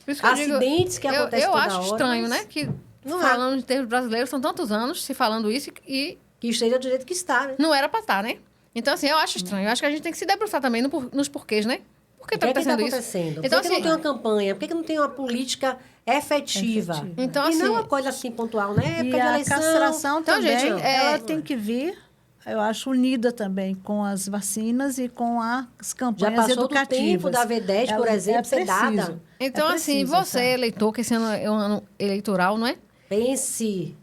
Por isso que Acidentes que acontecem toda hora. Eu acho estranho, né? Que falando em termos brasileiros, são tantos anos se falando isso e... Que esteja do jeito que está, né? Não era pra estar, né? Então, assim, eu acho estranho. Eu acho que a gente tem que se debruçar também nos porquês, né? Por que está acontecendo isso? Então, por que não tem uma campanha? Por que não tem uma política efetiva? Então, e assim, não uma coisa assim pontual, né? E a castração então, também, gente, ela tem que vir, eu acho, unida também com as vacinas e com as campanhas educativas. Já passou do tempo da V10, por exemplo, ser dada. Então, assim, você, eleitor, que esse ano é um ano eleitoral, não é? Pense,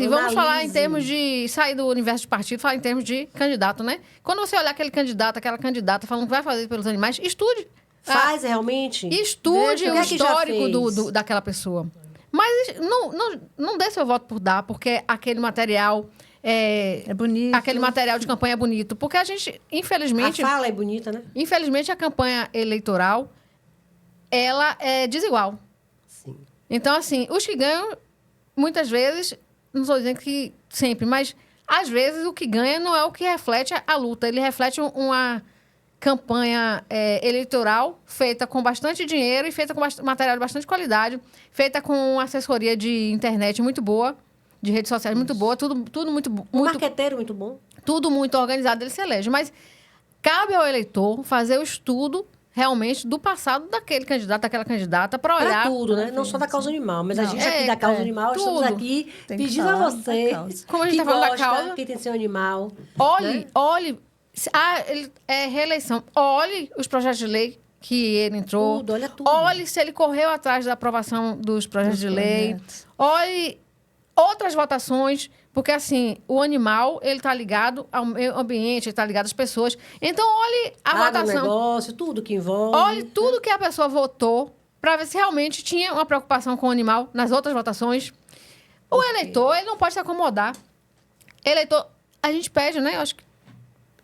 vamos falar em termos de sair do universo de partido, falar em termos de candidato, né? Quando você olhar aquele candidato, aquela candidata falando que vai fazer pelos animais, estude. Faz realmente? Estude o histórico daquela pessoa. Mas não dê seu voto por dar, porque aquele material é bonito. Aquele material de campanha é bonito. Porque a gente, infelizmente... A fala é bonita, né? Infelizmente, a campanha eleitoral, ela é desigual. Sim. Então, assim, os que ganham, muitas vezes, não estou dizendo que sempre, mas às vezes o que ganha não é o que reflete a luta. Ele reflete uma campanha eleitoral feita com bastante dinheiro e feita com material de bastante qualidade, feita com assessoria de internet muito boa, de redes sociais muito boa, tudo muito... Um marqueteiro muito bom. Tudo muito organizado, ele se elege. Mas cabe ao eleitor fazer o estudo realmente do passado daquele candidato, daquela candidata, para olhar... Para tudo, né? Não só da causa animal, mas a gente aqui da causa animal, estamos aqui pedindo a você, como a gente está falando da causa, que tem seu animal. Olhe, reeleição. Olhe os projetos de lei que ele entrou. Olha tudo. Olhe se ele correu atrás da aprovação dos projetos de lei. Olhe outras votações, porque, assim, o animal, ele está ligado ao meio ambiente, ele está ligado às pessoas. Então, olhe a votação. Negócio, tudo que envolve. Olhe tudo que a pessoa votou para ver se realmente tinha uma preocupação com o animal nas outras votações. O eleitor, ele não pode se acomodar. Eleitor, a gente pede, né? Eu acho que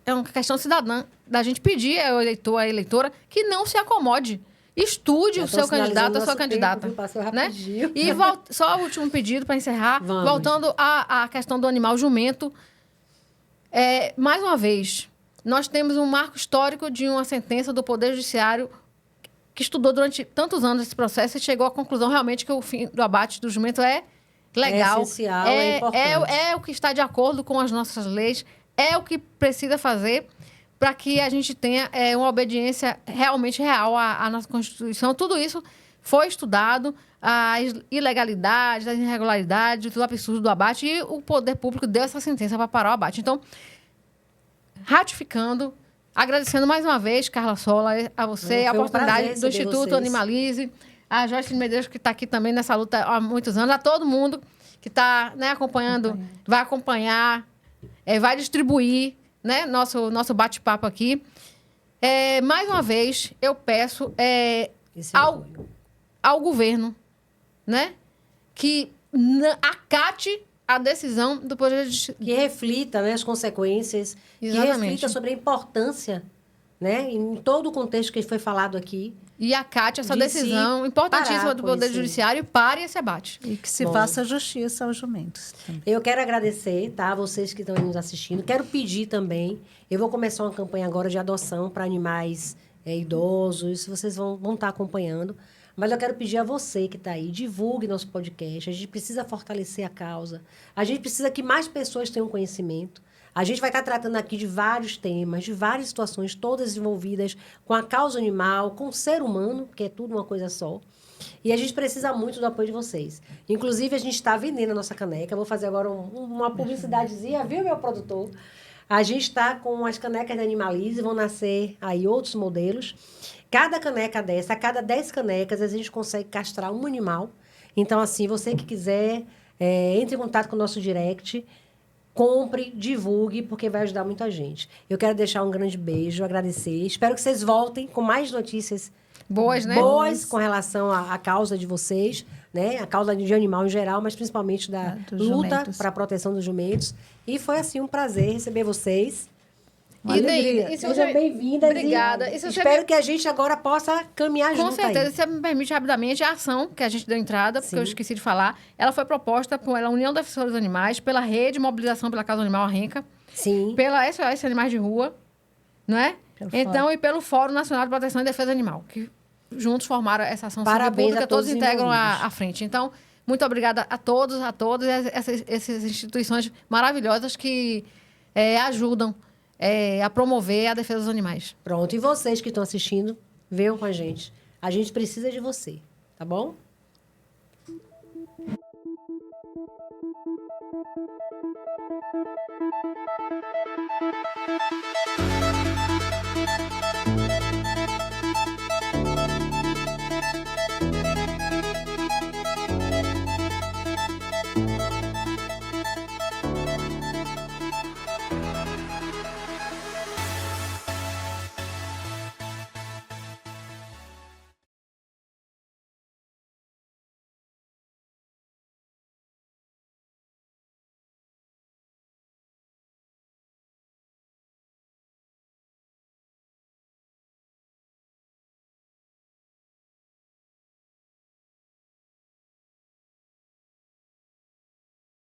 é uma questão cidadã da gente pedir ao eleitor, à eleitora, que não se acomode. Estude o seu candidato, a sua candidata. Né? E só o último pedido para encerrar. Vamos. Voltando à questão do animal jumento. Mais uma vez, nós temos um marco histórico de uma sentença do Poder Judiciário que estudou durante tantos anos esse processo e chegou à conclusão realmente que o fim do abate do jumento é legal. É essencial, é importante. É o que está de acordo com as nossas leis, é o que precisa fazer para que a gente tenha uma obediência realmente real à nossa Constituição. Tudo isso foi estudado, as ilegalidades, as irregularidades, o absurdo do abate, e o poder público deu essa sentença para parar o abate. Então, ratificando, agradecendo mais uma vez, Carla Sola, a você, a oportunidade do Instituto Animalize, a Joyce Medeiros, que está aqui também nessa luta há muitos anos, a todo mundo que está, né, acompanhando, vai acompanhar, vai distribuir, né, nosso bate-papo aqui. Mais uma vez, eu peço ao governo, né, que acate a decisão do Poder Judiciário. Que reflita, né, as consequências, Exatamente. Que reflita sobre a importância, né, em todo o contexto que foi falado aqui. E acate essa decisão importantíssima do Poder Judiciário e pare esse abate. E que se faça justiça aos jumentos. Também. Eu quero agradecer, tá? Vocês que estão aí nos assistindo. Quero pedir também. Eu vou começar uma campanha agora de adoção para animais idosos. Vocês vão estar acompanhando. Mas eu quero pedir a você que está aí, divulgue nosso podcast. A gente precisa fortalecer a causa. A gente precisa que mais pessoas tenham conhecimento. A gente vai estar tratando aqui de vários temas, de várias situações, todas envolvidas com a causa animal, com o ser humano, que é tudo uma coisa só. E a gente precisa muito do apoio de vocês. Inclusive, a gente está vendendo a nossa caneca. Eu vou fazer agora uma publicidadezinha, viu, meu produtor? A gente está com as canecas de Animalize, vão nascer aí outros modelos. Cada caneca dessa, a cada 10 canecas, a gente consegue castrar um animal. Então, assim, você que quiser, entre em contato com o nosso direct, compre, divulgue, porque vai ajudar muita gente. Eu quero deixar um grande beijo, agradecer. Espero que vocês voltem com mais notícias Boas, né? Boas com relação à causa de vocês, né? A causa de animal em geral, mas principalmente da dos luta jumentos. para a proteção dos jumentos. E foi, assim, um prazer receber vocês. Uma E, alegria. Neide, e se Sejam você- bem-vindas. Obrigada. E E se você espero que a gente agora possa caminhar Com junto certeza, aí. se você me permite rapidamente, a ação que a gente deu entrada, porque Sim. eu esqueci de falar, ela foi proposta pela União dos Defensores dos Animais, pela Rede de Mobilização pela Causa Animal, a RENCA, Sim. pela SOS Animais de Rua, não é? Pelo Então, e pelo Fórum Nacional de Proteção e Defesa Animal, que juntos formaram essa ação civil Parabéns pública, a todos todos integram envolvidos. a frente. Então, muito obrigada a todos, essas instituições maravilhosas que ajudam a promover a defesa dos animais. Pronto. E vocês que estão assistindo, venham com a gente. A gente precisa de você, tá bom?